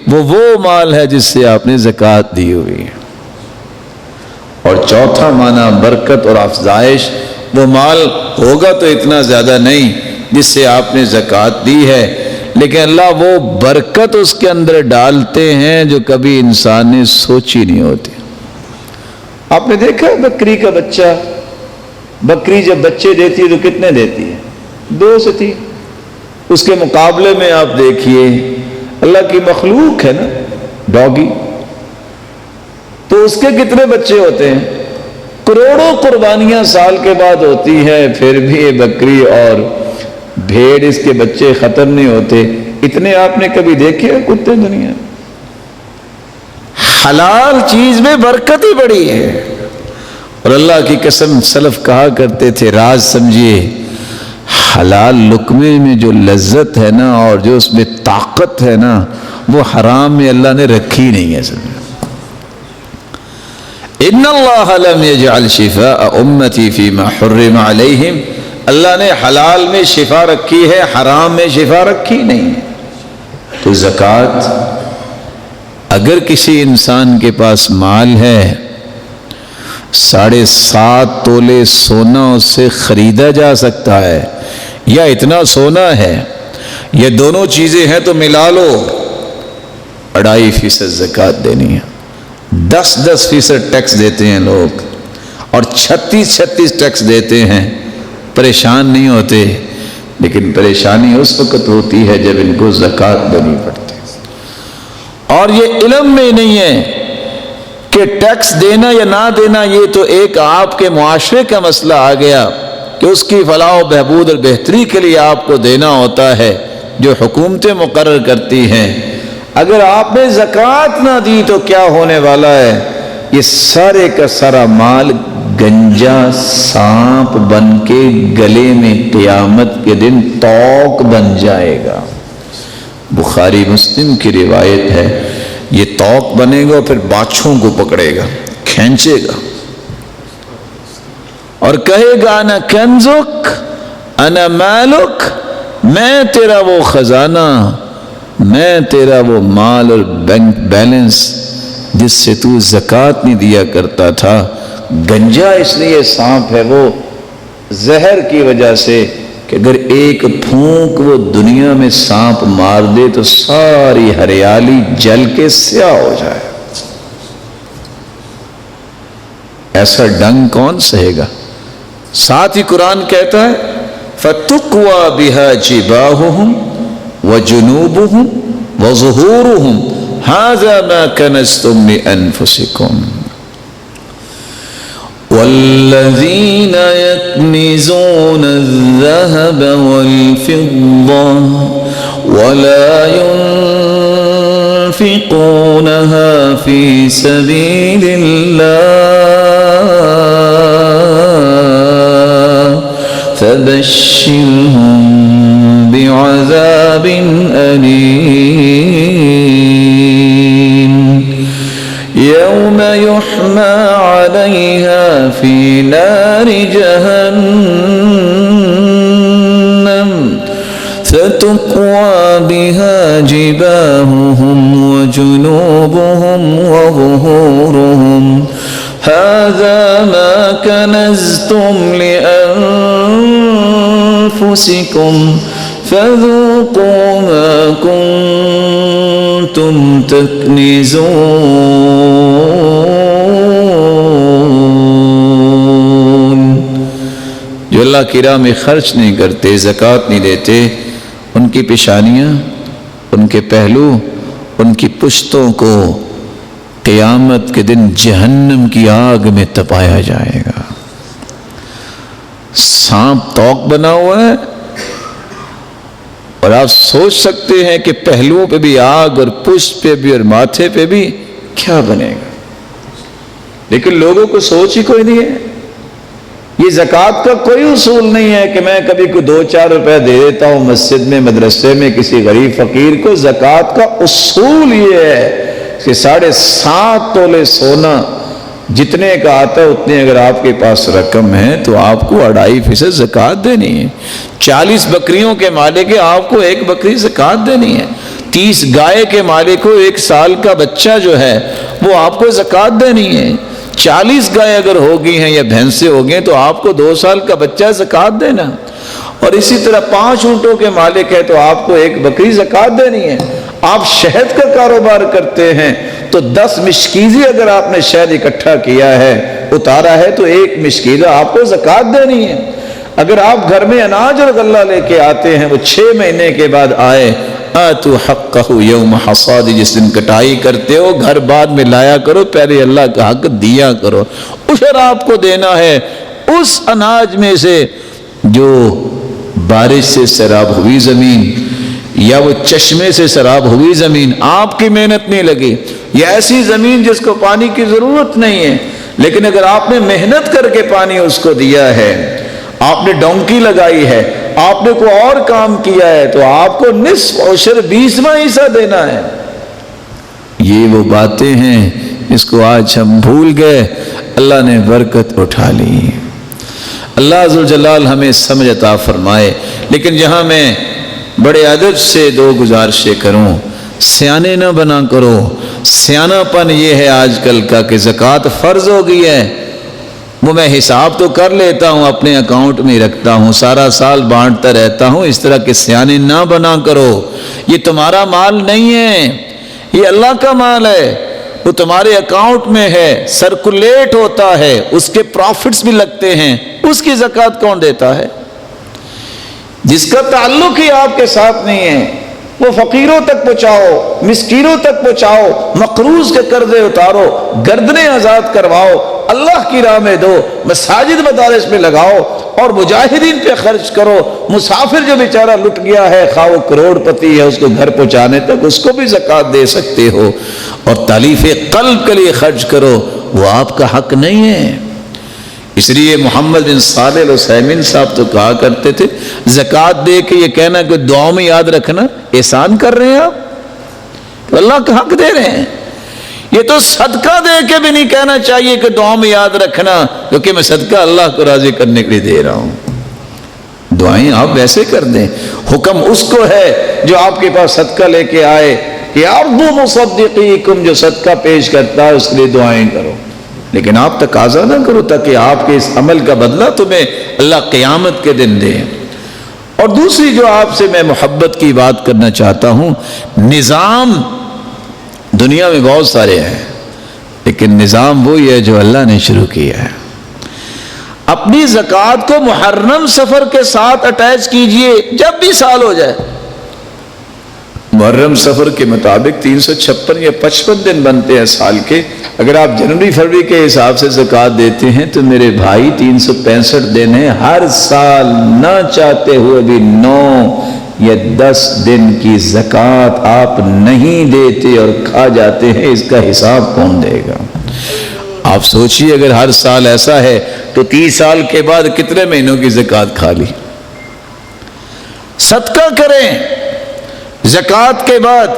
وہ مال ہے جس سے آپ نے زکوٰۃ دی ہوئی ہے۔ اور چوتھا معنی برکت اور افزائش، وہ مال ہوگا تو اتنا زیادہ نہیں جس سے آپ نے زکوٰۃ دی ہے، لیکن اللہ وہ برکت اس کے اندر ڈالتے ہیں جو کبھی انسان نے سوچی نہیں ہوتی۔ آپ نے دیکھا بکری کا بچہ، بکری جب بچے دیتی ہے تو کتنے دیتی ہے؟ 2 سے 3۔ اس کے مقابلے میں آپ دیکھیے اللہ کی مخلوق ہے نا، ڈاگی، تو اس کے کتنے بچے ہوتے ہیں؟ کروڑوں قربانیاں سال کے بعد ہوتی ہیں، پھر بھی یہ بکری اور بھیڑ اس کے بچے ختم نہیں ہوتے۔ اتنے آپ نے کبھی دیکھے کتے دنیا؟ حلال چیز میں برکت ہی بڑی ہے۔ اور اللہ کی قسم سلف کہا کرتے تھے، راز سمجھیے، حلال لقمے میں جو لذت ہے نا اور جو اس میں طاقت ہے نا، وہ حرام میں اللہ نے رکھی نہیں ہے۔ سمجھے ان اللہ لم یجعل شفاء امتی فیما حرم علیہم، اللہ نے حلال میں شفا رکھی ہے، حرام میں شفا رکھی نہیں ہے۔ تو زکوٰۃ، اگر کسی انسان کے پاس مال ہے، 7.5 تولے سونا اس سے خریدا جا سکتا ہے، یا اتنا سونا ہے، یہ دونوں چیزیں ہیں تو ملا لو، 2.5% زکوٰۃ دینی ہے۔ 10% ٹیکس دیتے ہیں لوگ اور 36 ٹیکس دیتے ہیں، پریشان نہیں ہوتے، لیکن پریشانی اس وقت ہوتی ہے جب ان کو زکوٰۃ دینی پڑتی ہے۔ اور یہ علم میں نہیں ہے کہ ٹیکس دینا یا نہ دینا، یہ تو ایک آپ کے معاشرے کا مسئلہ آ گیا کہ اس کی فلاح و بہبود اور بہتری کے لیے آپ کو دینا ہوتا ہے، جو حکومتیں مقرر کرتی ہیں۔ اگر آپ نے زکوٰۃ نہ دی تو کیا ہونے والا ہے؟ یہ سارے کا سارا مال گنجا سانپ بن کے گلے میں قیامت کے دن توق بن جائے گا۔ بخاری مسلم کی روایت ہے، یہ توق بنے گا اور پھر باچھوں کو پکڑے گا، کھینچے گا اور کہے گا انا کنزک انا مالک، میں تیرا وہ خزانہ، میں تیرا وہ مال اور بینک بیلنس جس سے تو زکوٰۃ نہیں دیا کرتا تھا۔ گنجا اس لیے سانپ ہے، وہ زہر کی وجہ سے کہ اگر ایک پھونک وہ دنیا میں سانپ مار دے تو ساری ہریالی جل کے سیاہ ہو جائے۔ ایسا ڈنگ کون سہے گا؟ ساتھ ہی قرآن کہتا ہے فَتُقْوَى بِهَا جِبَاهُهُمْ وَجُنُوبُهُمْ وَظُهُورُهُمْ هَذَا مَا كَنَزْتُمْ لِأَنفُسِكُمْ وَالَّذِينَ يَكْنِزُونَ الذَّهَبَ وَالْفِضَّةَ وَلَا يُنْفِقُونَهَا فِي سَبِيلِ اللَّهِ فبشرهم بعذاب أليم يوم يحمى عليها في نار جهنم فتقوى بها جباههم وجنوبهم وظهورهم هذا ما كنزتم لأنفسكم فذوقوا ما كنتم تكنزون. جو اللہ کی راہ میں خرچ نہیں کرتے، زکوٰۃ نہیں دیتے، ان کی پیشانیاں، ان کے پہلو، ان کی پشتوں کو قیامت کے دن جہنم کی آگ میں تپایا جائے گا. سانپ توق بنا ہوا ہے اور آپ سوچ سکتے ہیں کہ پہلوؤں پہ بھی آگ اور پشت پہ بھی اور ماتھے پہ بھی کیا بنے گا، لیکن لوگوں کو سوچ ہی کوئی نہیں ہے. یہ زکوٰۃ کا کوئی اصول نہیں ہے کہ میں کبھی کو 2-4 روپے دے دیتا ہوں مسجد میں، مدرسے میں کسی غریب فقیر کو. زکوٰۃ کا اصول یہ ہے کہ 7.5 تولے سونا جتنے کا آتا ہے اتنے اگر آپ کے پاس رقم ہے تو آپ کو 2.5% زکوٰۃ دینی ہے. 40 بکریوں کے مالک ہے، آپ کو 1 بکری زکوٰۃ دینی ہے. 30 گائے کے مالک کو 1 سال کا بچہ جو ہے وہ آپ کو زکوٰۃ دینی ہے. 40 گائے اگر ہوگی ہیں یا بھینسیں ہو گئی تو آپ کو 2 سال کا بچہ زکوٰۃ دینا. اور اسی طرح 5 اونٹوں کے مالک ہے تو آپ کو 1 بکری زکوٰۃ دینی ہے. آپ شہد کا کاروبار کرتے ہیں تو 10 مشکیزی اگر آپ نے شہد اکٹھا کیا ہے، اتارا ہے، تو 1 مشکیزہ آپ کو زکوٰۃ دینی ہے. اگر آپ گھر میں اناج اور غلہ لے کے آتے ہیں، وہ 6 مہینے کے بعد آئے، آتو حقہ یوم حصاد، جس دن کٹائی کرتے ہو گھر بعد میں لایا کرو، پہلے اللہ کا حق دیا کرو. عشر آپ کو دینا ہے اس اناج میں سے جو بارش سے سیراب ہوئی زمین یا وہ چشمے سے سیراب ہوئی زمین، آپ کی محنت نہیں لگی، یا ایسی زمین جس کو پانی کی ضرورت نہیں ہے، لیکن اگر آپ نے محنت کر کے پانی اس کو دیا ہے، آپ نے ڈونکی لگائی ہے، آپ نے کوئی اور کام کیا ہے، تو آپ کو نصف عشر 20واں حصہ دینا ہے. یہ وہ باتیں ہیں جس کو آج ہم بھول گئے، اللہ نے برکت اٹھا لی. اللہ عزوجلال ہمیں سمجھ عطا فرمائے. لیکن جہاں میں بڑے ادب سے 2 گزارشیں کروں، سیانے نہ بنا کرو. سیانہ پن یہ ہے آج کل کا کہ زکوٰۃ فرض ہو گئی ہے، وہ میں حساب تو کر لیتا ہوں، اپنے اکاؤنٹ میں رکھتا ہوں، سارا سال بانٹتا رہتا ہوں. اس طرح کے سیانے نہ بنا کرو. یہ تمہارا مال نہیں ہے، یہ اللہ کا مال ہے. وہ تمہارے اکاؤنٹ میں ہے، سرکولیٹ ہوتا ہے، اس کے پروفٹس بھی لگتے ہیں. اس کی زکوٰۃ کون دیتا ہے؟ جس کا تعلق ہی آپ کے ساتھ نہیں ہے، وہ فقیروں تک پہنچاؤ، مسکینوں تک پہنچاؤ، مقروض کے قرضے اتارو، گردنیں آزاد کرواؤ، اللہ کی راہ میں دو، مساجد مدارس میں لگاؤ اور مجاہدین پہ خرچ کرو. مسافر جو بیچارہ لٹ گیا ہے، خواہ وہ کروڑ پتی ہے، اس کو گھر پہنچانے تک اس کو بھی زکوٰۃ دے سکتے ہو. اور تالیف قلب کے لیے خرچ کرو، وہ آپ کا حق نہیں ہے. اس لیے محمد بن صالح العثیمین صاحب تو کہا کرتے تھے، زکوٰۃ دے کے یہ کہنا کہ دعا میں یاد رکھنا، احسان کر رہے ہیں آپ، اللہ کا حق دے رہے ہیں. یہ تو صدقہ دے کے بھی نہیں کہنا چاہیے کہ دعا میں یاد رکھنا، کیونکہ میں صدقہ اللہ کو راضی کرنے کے لیے دے رہا ہوں. دعائیں آپ ویسے کر دیں. حکم اس کو ہے جو آپ کے پاس صدقہ لے کے آئے کہ ارضو مصدقیکم، جو صدقہ پیش کرتا ہے اس کے لیے دعائیں کرو. لیکن آپ تقاضا نہ کرو تاکہ آپ کے اس عمل کا بدلہ تمہیں اللہ قیامت کے دن دے. اور دوسری جو آپ سے میں محبت کی بات کرنا چاہتا ہوں، نظام دنیا میں بہت سارے ہیں، لیکن نظام وہی ہے جو اللہ نے شروع کیا ہے. اپنی زکوٰۃ کو محرم سفر کے ساتھ اٹیچ کیجئے، جب بھی سال ہو جائے. محرم سفر کے مطابق 356 یا 55 دن بنتے ہیں سال کے. اگر آپ جنوری فروری کے حساب سے زکوٰۃ دیتے ہیں تو میرے بھائی 365 دن ہیں. ہر سال نہ چاہتے ہوئے بھی 9 یا 10 دن کی زکوٰۃ آپ نہیں دیتے اور کھا جاتے ہیں. اس کا حساب کون دے گا؟ آپ سوچئے اگر ہر سال ایسا ہے تو 30 سال کے بعد کتنے مہینوں کی زکوٰۃ کھا لی؟ صدقہ کریں. زکوٰۃ کے بعد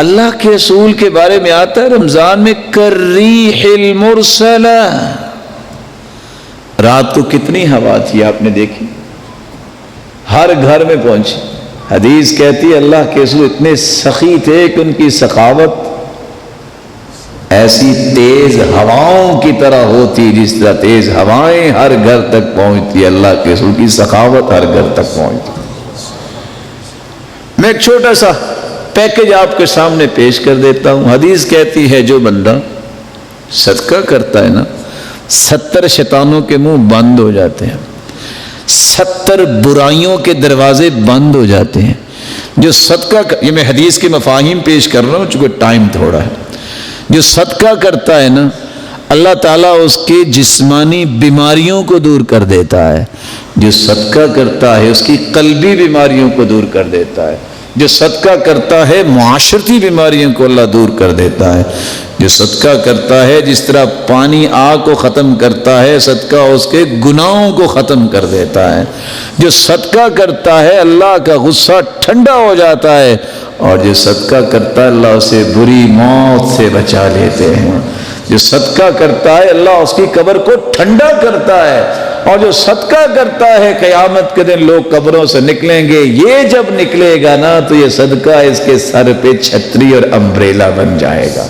اللہ کے رسول کے بارے میں آتا ہے رمضان میں کریح المرسلہ. رات کو کتنی ہوا تھی آپ نے دیکھی، ہر گھر میں پہنچی. حدیث کہتی ہے اللہ کے رسول اتنے سخی تھے کہ ان کی سخاوت ایسی تیز ہواؤں کی طرح ہوتی جس طرح تیز ہوائیں ہر گھر تک پہنچتی. اللہ کے رسول کی سخاوت ہر گھر تک پہنچتی. میں ایک چھوٹا سا پیکج آپ کے سامنے پیش کر دیتا ہوں. حدیث کہتی ہے جو بندہ صدقہ کرتا ہے نا 70 شیطانوں کے منہ بند ہو جاتے ہیں، 70 برائیوں کے دروازے بند ہو جاتے ہیں. جو صدقہ، یہ میں حدیث کے مفاہیم پیش کر رہا ہوں چونکہ ٹائم تھوڑا ہے. جو صدقہ کرتا ہے نا اللہ تعالیٰ اس کے جسمانی بیماریوں کو دور کر دیتا ہے. جو صدقہ کرتا ہے اس کی قلبی بیماریوں کو دور کر دیتا ہے. جو صدقہ کرتا ہے معاشرتی بیماریوں کو اللہ دور کر دیتا ہے. جو صدقہ کرتا ہے جس طرح پانی آگ کو ختم کرتا ہے صدقہ اس کے گناہوں کو ختم کر دیتا ہے. جو صدقہ کرتا ہے اللہ کا غصہ ٹھنڈا ہو جاتا ہے، اور جو صدقہ کرتا ہے اللہ اسے بری موت سے بچا لیتے ہیں. جو صدقہ کرتا ہے اللہ اس کی قبر کو ٹھنڈا کرتا ہے، اور جو صدقہ کرتا ہے قیامت کے دن لوگ قبروں سے نکلیں گے. یہ جب نکلے گا نا تو یہ صدقہ اس کے سر پہ چھتری اور امبریلا بن جائے گا.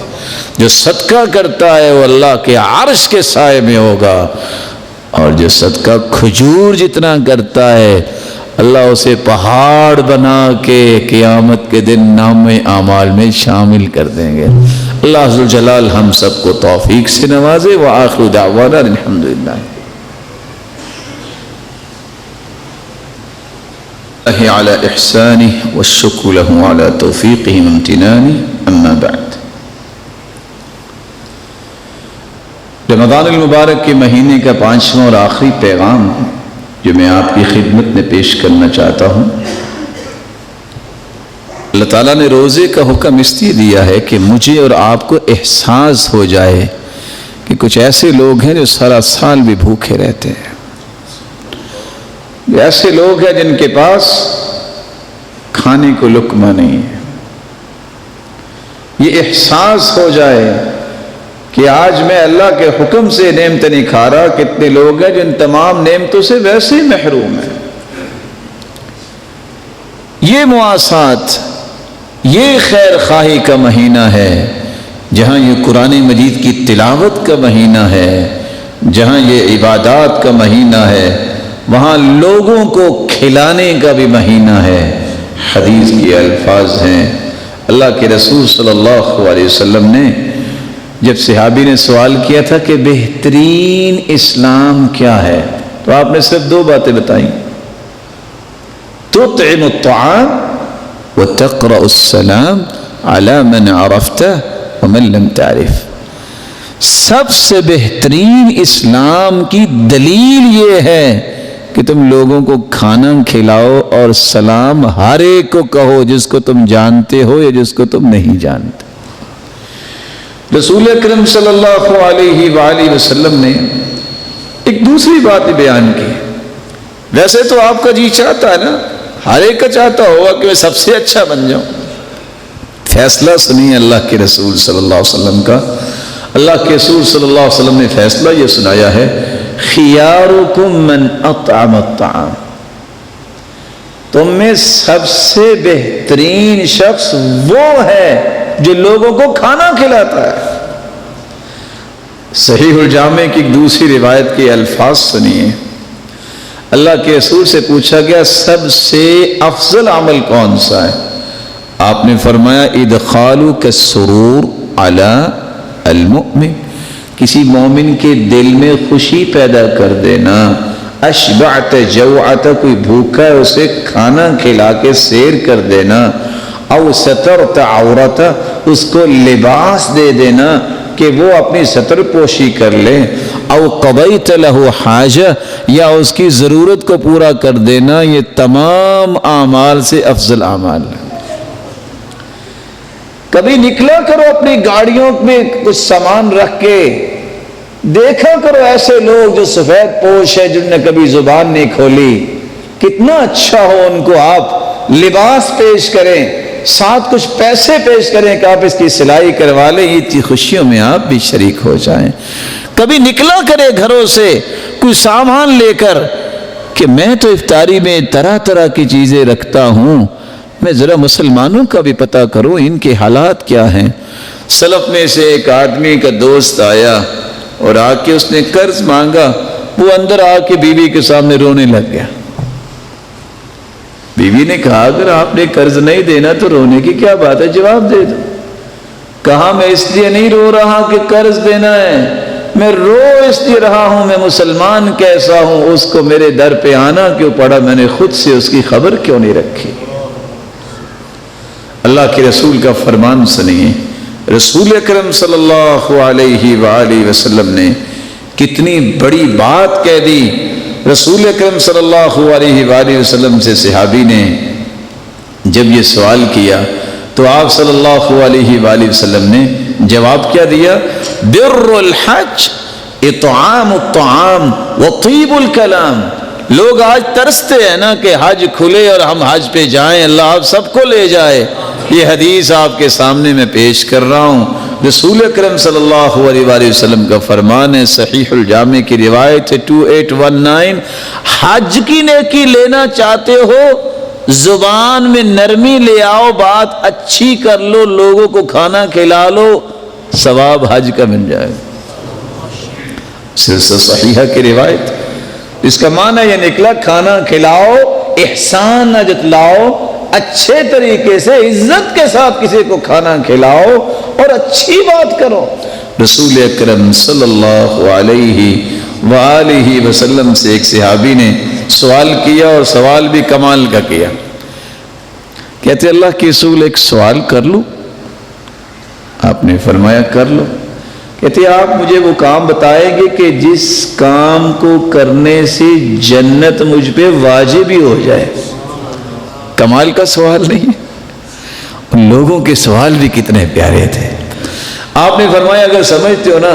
جو صدقہ کرتا ہے وہ اللہ کے عرش کے سائے میں ہوگا، اور جو صدقہ کھجور جتنا کرتا ہے اللہ اسے پہاڑ بنا کے قیامت کے دن نام اعمال میں شامل کر دیں گے. اللہ ذو الجلال ہم سب کو توفیق سے نوازے. وآخر دعوانا الحمدللہ على احسانه والشكر له على توفيقه وامتنانه. اما بعد، رمضان المبارک کے مہینے کا 5واں اور آخری پیغام جو میں آپ کی خدمت میں پیش کرنا چاہتا ہوں. اللہ تعالیٰ نے روزے کا حکم اس لیے دیا ہے کہ مجھے اور آپ کو احساس ہو جائے کہ کچھ ایسے لوگ ہیں جو سارا سال بھی بھوکے رہتے ہیں. ایسے لوگ ہیں جن کے پاس کھانے کو لقمہ نہیں ہے. یہ احساس ہو جائے کہ آج میں اللہ کے حکم سے نعمت نہیں کھا رہا. کتنے لوگ ہیں جن تمام نعمتوں سے ویسے ہی محروم ہیں. یہ مواسات، یہ خیر خواہی کا مہینہ ہے جہاں یہ قرآن مجید کی تلاوت کا مہینہ ہے، جہاں یہ عبادات کا مہینہ ہے، وہاں لوگوں کو کھلانے کا بھی مہینہ ہے. حدیث کے الفاظ ہیں اللہ کے رسول صلی اللہ علیہ وسلم نے جب صحابی نے سوال کیا تھا کہ بہترین اسلام کیا ہے تو آپ نے صرف 2 باتیں بتائیں: تطعم الطعام وتقرأ السلام على من عرفته ومن لم تعرف. سب سے بہترین اسلام کی دلیل یہ ہے کہ تم لوگوں کو کھانا کھلاؤ اور سلام ہر ایک کو کہو، جس کو تم جانتے ہو یا جس کو تم نہیں جانتے. رسول اکرم صلی اللہ علیہ وآلہ وسلم نے ایک دوسری بات بیان کی. ویسے تو آپ کا جی چاہتا ہے نا، ہر ایک کا چاہتا ہوگا کہ میں سب سے اچھا بن جاؤں. فیصلہ سنیے اللہ کے رسول صلی اللہ علیہ وسلم کا. اللہ کے رسول صلی اللہ علیہ وسلم نے فیصلہ یہ سنایا ہے: خیارکم من اطعم الطعام. تم میں سب سے بہترین شخص وہ ہے جو لوگوں کو کھانا کھلاتا ہے. صحیح الجامع کی ایک دوسری روایت کے الفاظ سنیے. اللہ کے رسول سے پوچھا گیا سب سے افضل عمل کون سا ہے؟ آپ نے فرمایا ادخالک السرور علی المؤمن. کسی مومن کے دل میں خوشی پیدا کر دینا. اشبعت جوعت، کوئی بھوکا ہے اسے کھانا کھلا کے سیر کر دینا. او سترت عورت، اس کو لباس دے دینا کہ وہ اپنی ستر پوشی کر لے. او قضیت له حاجہ، یا اس کی ضرورت کو پورا کر دینا. یہ تمام اعمال سے افضل اعمال ہیں. کبھی نکلا کرو اپنی گاڑیوں میں کچھ سامان رکھ کے، دیکھا کرو ایسے لوگ جو سفید پوش ہے جن نے کبھی زبان نہیں کھولی، کتنا اچھا ہو ان کو آپ لباس پیش کریں، ساتھ کچھ پیسے پیش کریں کہ آپ اس کی سلائی کروا لیں، عید کی خوشیوں میں آپ بھی شریک ہو جائیں۔ کبھی نکلا کرے گھروں سے کوئی سامان لے کر کہ میں تو افطاری میں طرح طرح کی چیزیں رکھتا ہوں، میں ذرا مسلمانوں کا بھی پتہ کروں ان کے حالات کیا ہیں۔ سلف میں سے ایک آدمی کا دوست آیا اور آ کے اس نے قرض مانگا، وہ اندر آ کے بیوی کے سامنے رونے لگ گیا۔ بیوی نے کہا اگر آپ نے قرض نہیں دینا تو رونے کی کیا بات ہے، جواب دے دو۔ کہا میں اس لیے نہیں رو رہا کہ قرض دینا ہے، میں رو اس لیے رہا ہوں میں مسلمان کیسا ہوں، اس کو میرے در پہ آنا کیوں پڑا، میں نے خود سے اس کی خبر کیوں نہیں رکھی۔ اللہ کے رسول کا فرمان سنیے، رسول اکرم صلی اللہ علیہ وآلہ وسلم نے کتنی بڑی بات کہہ دی۔ رسول اکرم صلی اللہ علیہ وآلہ وسلم سے صحابی نے جب یہ سوال کیا تو آپ صلی اللہ علیہ وآلہ وسلم نے جواب کیا دیا، بر الحج اطعام الطعام وطیب الکلام۔ لوگ آج ترستے ہیں نا کہ حج کھلے اور ہم حج پہ جائیں، اللہ آپ سب کو لے جائے۔ یہ حدیث آپ کے سامنے میں پیش کر رہا ہوں، رسول اکرم صلی اللہ علیہ وآلہ وسلم کا فرمان ہے، صحیح الجامع کی روایت ہے 2819، حج کی نیکی لینا چاہتے ہو زبان میں نرمی لے آؤ، بات اچھی کر لو، لوگوں کو کھانا کھلا لو، ثواب حج کا مل جائے۔ سلسلہ صحیحہ کی روایت، اس کا معنی یہ نکلا کھانا کھلاؤ، احسان نہ جتلاؤ، اچھے طریقے سے عزت کے ساتھ کسی کو کھانا کھلاؤ اور اچھی بات کرو۔ رسول اکرم صلی اللہ علیہ وآلہ وسلم سے ایک صحابی نے سوال کیا اور سوال بھی کمال کا کیا، کہتے اللہ کے رسول ایک سوال کر لوں؟ آپ نے فرمایا کر لو۔ کہتے آپ مجھے وہ کام بتائیں گے کہ جس کام کو کرنے سے جنت مجھ پہ واجب ہی ہو جائے۔ کمال کا سوال نہیں، ان لوگوں کے سوال بھی کتنے پیارے تھے۔ آپ نے فرمایا اگر سمجھتے ہو نا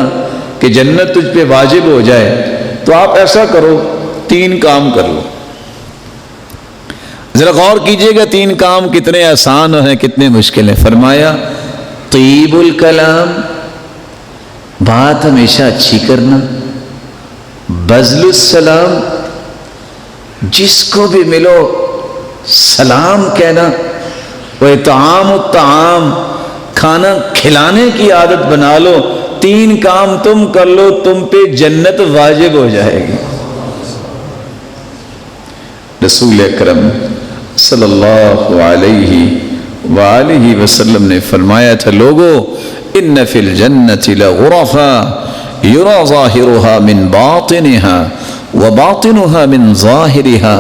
کہ جنت تجھ پہ واجب ہو جائے تو آپ ایسا کرو، 3 کام کر لو۔ ذرا غور کیجئے گا 3 کام کتنے آسان ہیں کتنے مشکل ہیں۔ فرمایا طیب الکلام، بات ہمیشہ اچھی کرنا، بذل السلام، جس کو بھی ملو سلام کہنا، واطعام الطعام، کھانا کھلانے کی عادت بنا لو۔ 3 کام تم کر لو، تم پہ جنت واجب ہو جائے گی۔ رسول اکرم صلی اللہ علیہ وآلہ وسلم نے فرمایا تھا لوگو ان فی الجنت لغرفا یرا ظاہرها من باطنها وباطنها من ظاہرها،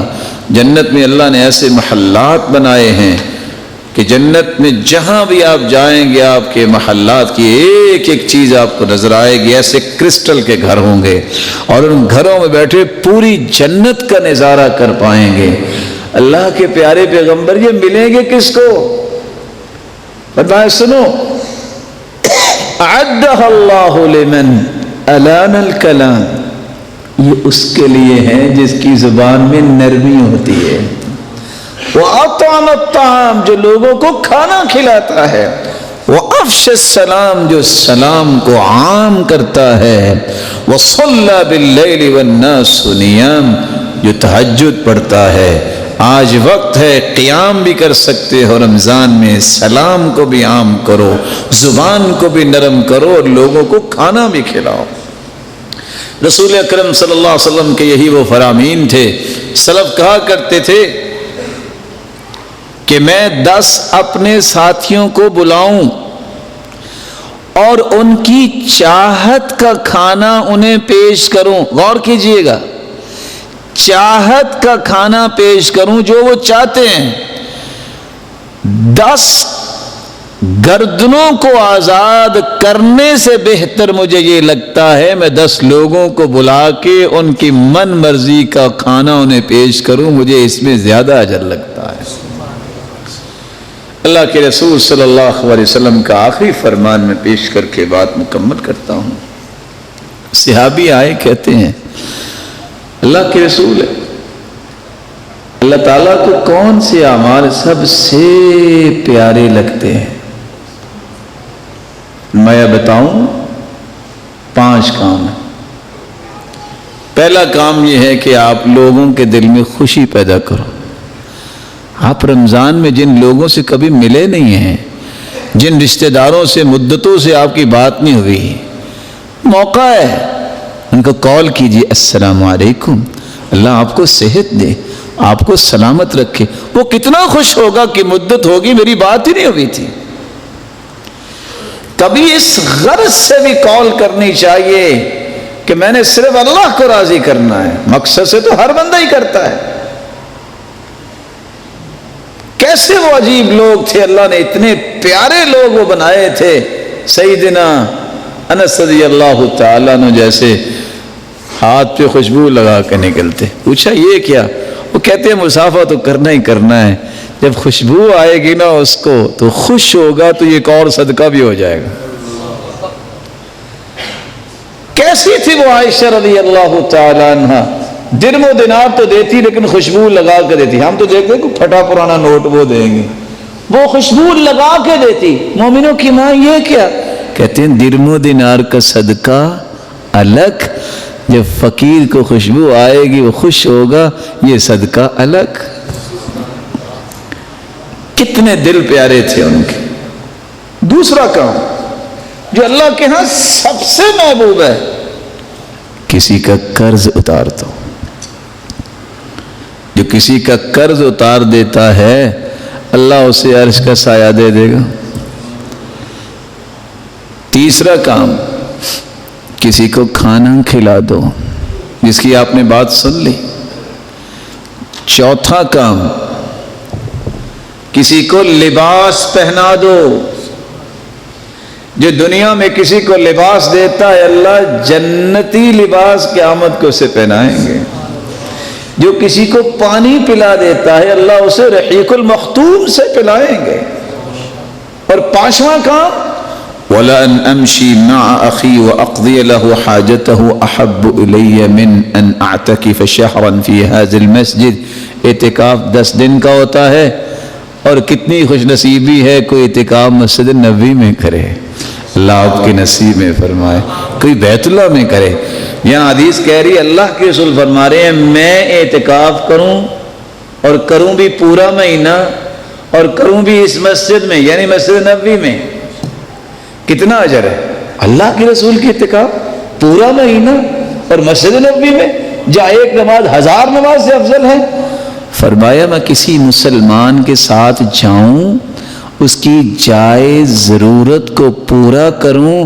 جنت میں اللہ نے ایسے محلات بنائے ہیں کہ جنت میں جہاں بھی آپ جائیں گے آپ کے محلات کی ایک ایک چیز آپ کو نظر آئے گی، ایسے کرسٹل کے گھر ہوں گے اور ان گھروں میں بیٹھے پوری جنت کا نظارہ کر پائیں گے۔ اللہ کے پیارے پیغمبر یہ ملیں گے کس کو؟ فرمایا سنو، اعدہ اللہ لمن الان الکلام، یہ اس کے لیے ہے جس کی زبان میں نرمی ہوتی ہے، وَأَطْعَمَ الطَّعَامَ، جو لوگوں کو کھانا کھلاتا ہے، وَأَفْشَ السَّلَامَ، جو سلام کو عام کرتا ہے، وَصَلَّى بِاللَّيْلِ وَالنَّاسُ نِيَامٌ، جو تہجد پڑھتا ہے۔ آج وقت ہے قیام بھی کر سکتے ہو رمضان میں، سلام کو بھی عام کرو، زبان کو بھی نرم کرو اور لوگوں کو کھانا بھی کھلاؤ۔ رسول اکرم صلی اللہ علیہ وسلم کے یہی وہ فرامین تھے۔ سلف کہا کرتے تھے کہ میں 10 اپنے ساتھیوں کو بلاؤں اور ان کی چاہت کا کھانا انہیں پیش کروں، غور کیجئے گا، چاہت کا کھانا پیش کروں جو وہ چاہتے ہیں۔ 10 گردنوں کو آزاد کرنے سے بہتر مجھے یہ لگتا ہے میں 10 لوگوں کو بلا کے ان کی من مرضی کا کھانا انہیں پیش کروں، مجھے اس میں زیادہ اجر لگتا ہے۔ اللہ کے رسول صلی اللہ علیہ وسلم کا آخری فرمان میں پیش کر کے بات مکمل کرتا ہوں۔ صحابی آئے کہتے ہیں اللہ کے رسول ہے اللہ تعالیٰ کو کون سے اعمال سب سے پیارے لگتے ہیں؟ میں بتاؤں 5 کام ہیں۔ پہلا کام یہ ہے کہ آپ لوگوں کے دل میں خوشی پیدا کرو۔ آپ رمضان میں جن لوگوں سے کبھی ملے نہیں ہیں، جن رشتہ داروں سے مدتوں سے آپ کی بات نہیں ہوئی، موقع ہے، ان کو کال کیجئے، السلام علیکم، اللہ آپ کو صحت دے، آپ کو سلامت رکھے۔ وہ کتنا خوش ہوگا کہ مدت ہوگی میری بات ہی نہیں ہوئی تھی۔ کبھی اس غرض سے بھی کال کرنی چاہیے کہ میں نے صرف اللہ کو راضی کرنا ہے۔ مقصد سے تو ہر بندہ ہی کرتا ہے۔ کیسے وہ عجیب لوگ تھے، اللہ نے اتنے پیارے لوگ وہ بنائے تھے۔ سیدنا انس رضی اللہ تعالیٰ عنہ جیسے ہاتھ پہ خوشبو لگا کے نکلتے۔ پوچھا یہ کیا؟ وہ کہتے ہیں مسافہ تو کرنا ہی کرنا ہے، جب خوشبو آئے گی نا اس کو تو خوش ہوگا تو ایک اور صدقہ بھی ہو جائے گا۔ کیسی تھی وہ عائشہ رضی اللہ تعالیٰ عنہ؟ درم و دینار تو دیتی لیکن خوشبو لگا کے دیتی۔ ہم تو دیکھتے ہیں کہ پھٹا پرانا نوٹ وہ دیں گے، وہ خوشبو لگا کے دیتی۔ مومنوں کی ماں یہ کیا کہتے ہیں؟ درم و دینار کا صدقہ الگ، جب فقیر کو خوشبو آئے گی وہ خوش ہوگا، یہ صدقہ الگ۔ کتنے دل پیارے تھے ان کے۔ دوسرا کام جو اللہ کے ہاں سب سے محبوب ہے، کسی کا قرض اتار دو۔ جو کسی کا قرض اتار دیتا ہے اللہ اسے عرش کا سایہ دے دے گا۔ تیسرا کام کسی کو کھانا کھلا دو، جس کی آپ نے بات سن لی۔ چوتھا کام کسی کو لباس پہنا دو۔ جو دنیا میں کسی کو لباس دیتا ہے اللہ جنتی لباس قیامت کو اسے پہنائیں گے۔ جو کسی کو پانی پلا دیتا ہے اللہ اسے رحیق المختوم سے پلائیں گے۔ اور 5واں کام وَلَأَنْ أَمْشِي مَعَ أَخِي وَأَقْضِيَ لَهُ حَاجَتَهُ أَحَبُّ إِلَيَّ مِنْ أَنْ أَعْتَكِفَ شَهْرًا فِي هَذَا الْمَسْجِدِ۔ اعتکاف 10 دن کا ہوتا ہے، اور کتنی خوش نصیبی ہے کوئی اعتکاف مسجد نبوی میں کرے۔ اللہ آپ کی نصیب میں فرمائے کوئی بیت اللہ میں کرے۔ یہاں حدیث کہہ رہی ہے اللہ کے رسول فرما رہے ہیں میں اعتکاف کروں، اور کروں بھی پورا مہینہ، اور کروں بھی اس مسجد میں یعنی مسجد نبوی میں، کتنا اجر ہے۔ اللہ کے رسول کی اعتکاف پورا مہینہ اور مسجد نبوی میں، جہاں ایک نماز 1000 نماز سے افضل ہے۔ فرمایا میں کسی مسلمان کے ساتھ جاؤں، اس کی جائز ضرورت کو پورا کروں،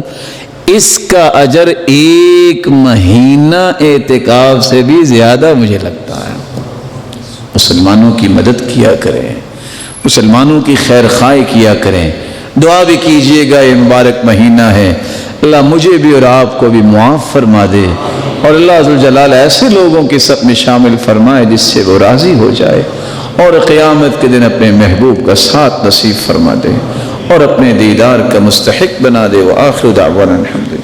اس کا اجر 1 مہینہ اعتکاف سے بھی زیادہ مجھے لگتا ہے۔ مسلمانوں کی مدد کیا کریں، مسلمانوں کی خیر خواہی کیا کریں، دعا بھی کیجئے گا۔ یہ مبارک مہینہ ہے، اللہ مجھے بھی اور آپ کو بھی معاف فرما دے، اور اللہ ذوالجلال ایسے لوگوں کے سب میں شامل فرمائے جس سے وہ راضی ہو جائے، اور قیامت کے دن اپنے محبوب کا ساتھ نصیب فرما دے، اور اپنے دیدار کا مستحق بنا دے۔ وآخر دعوانا الحمدللہ۔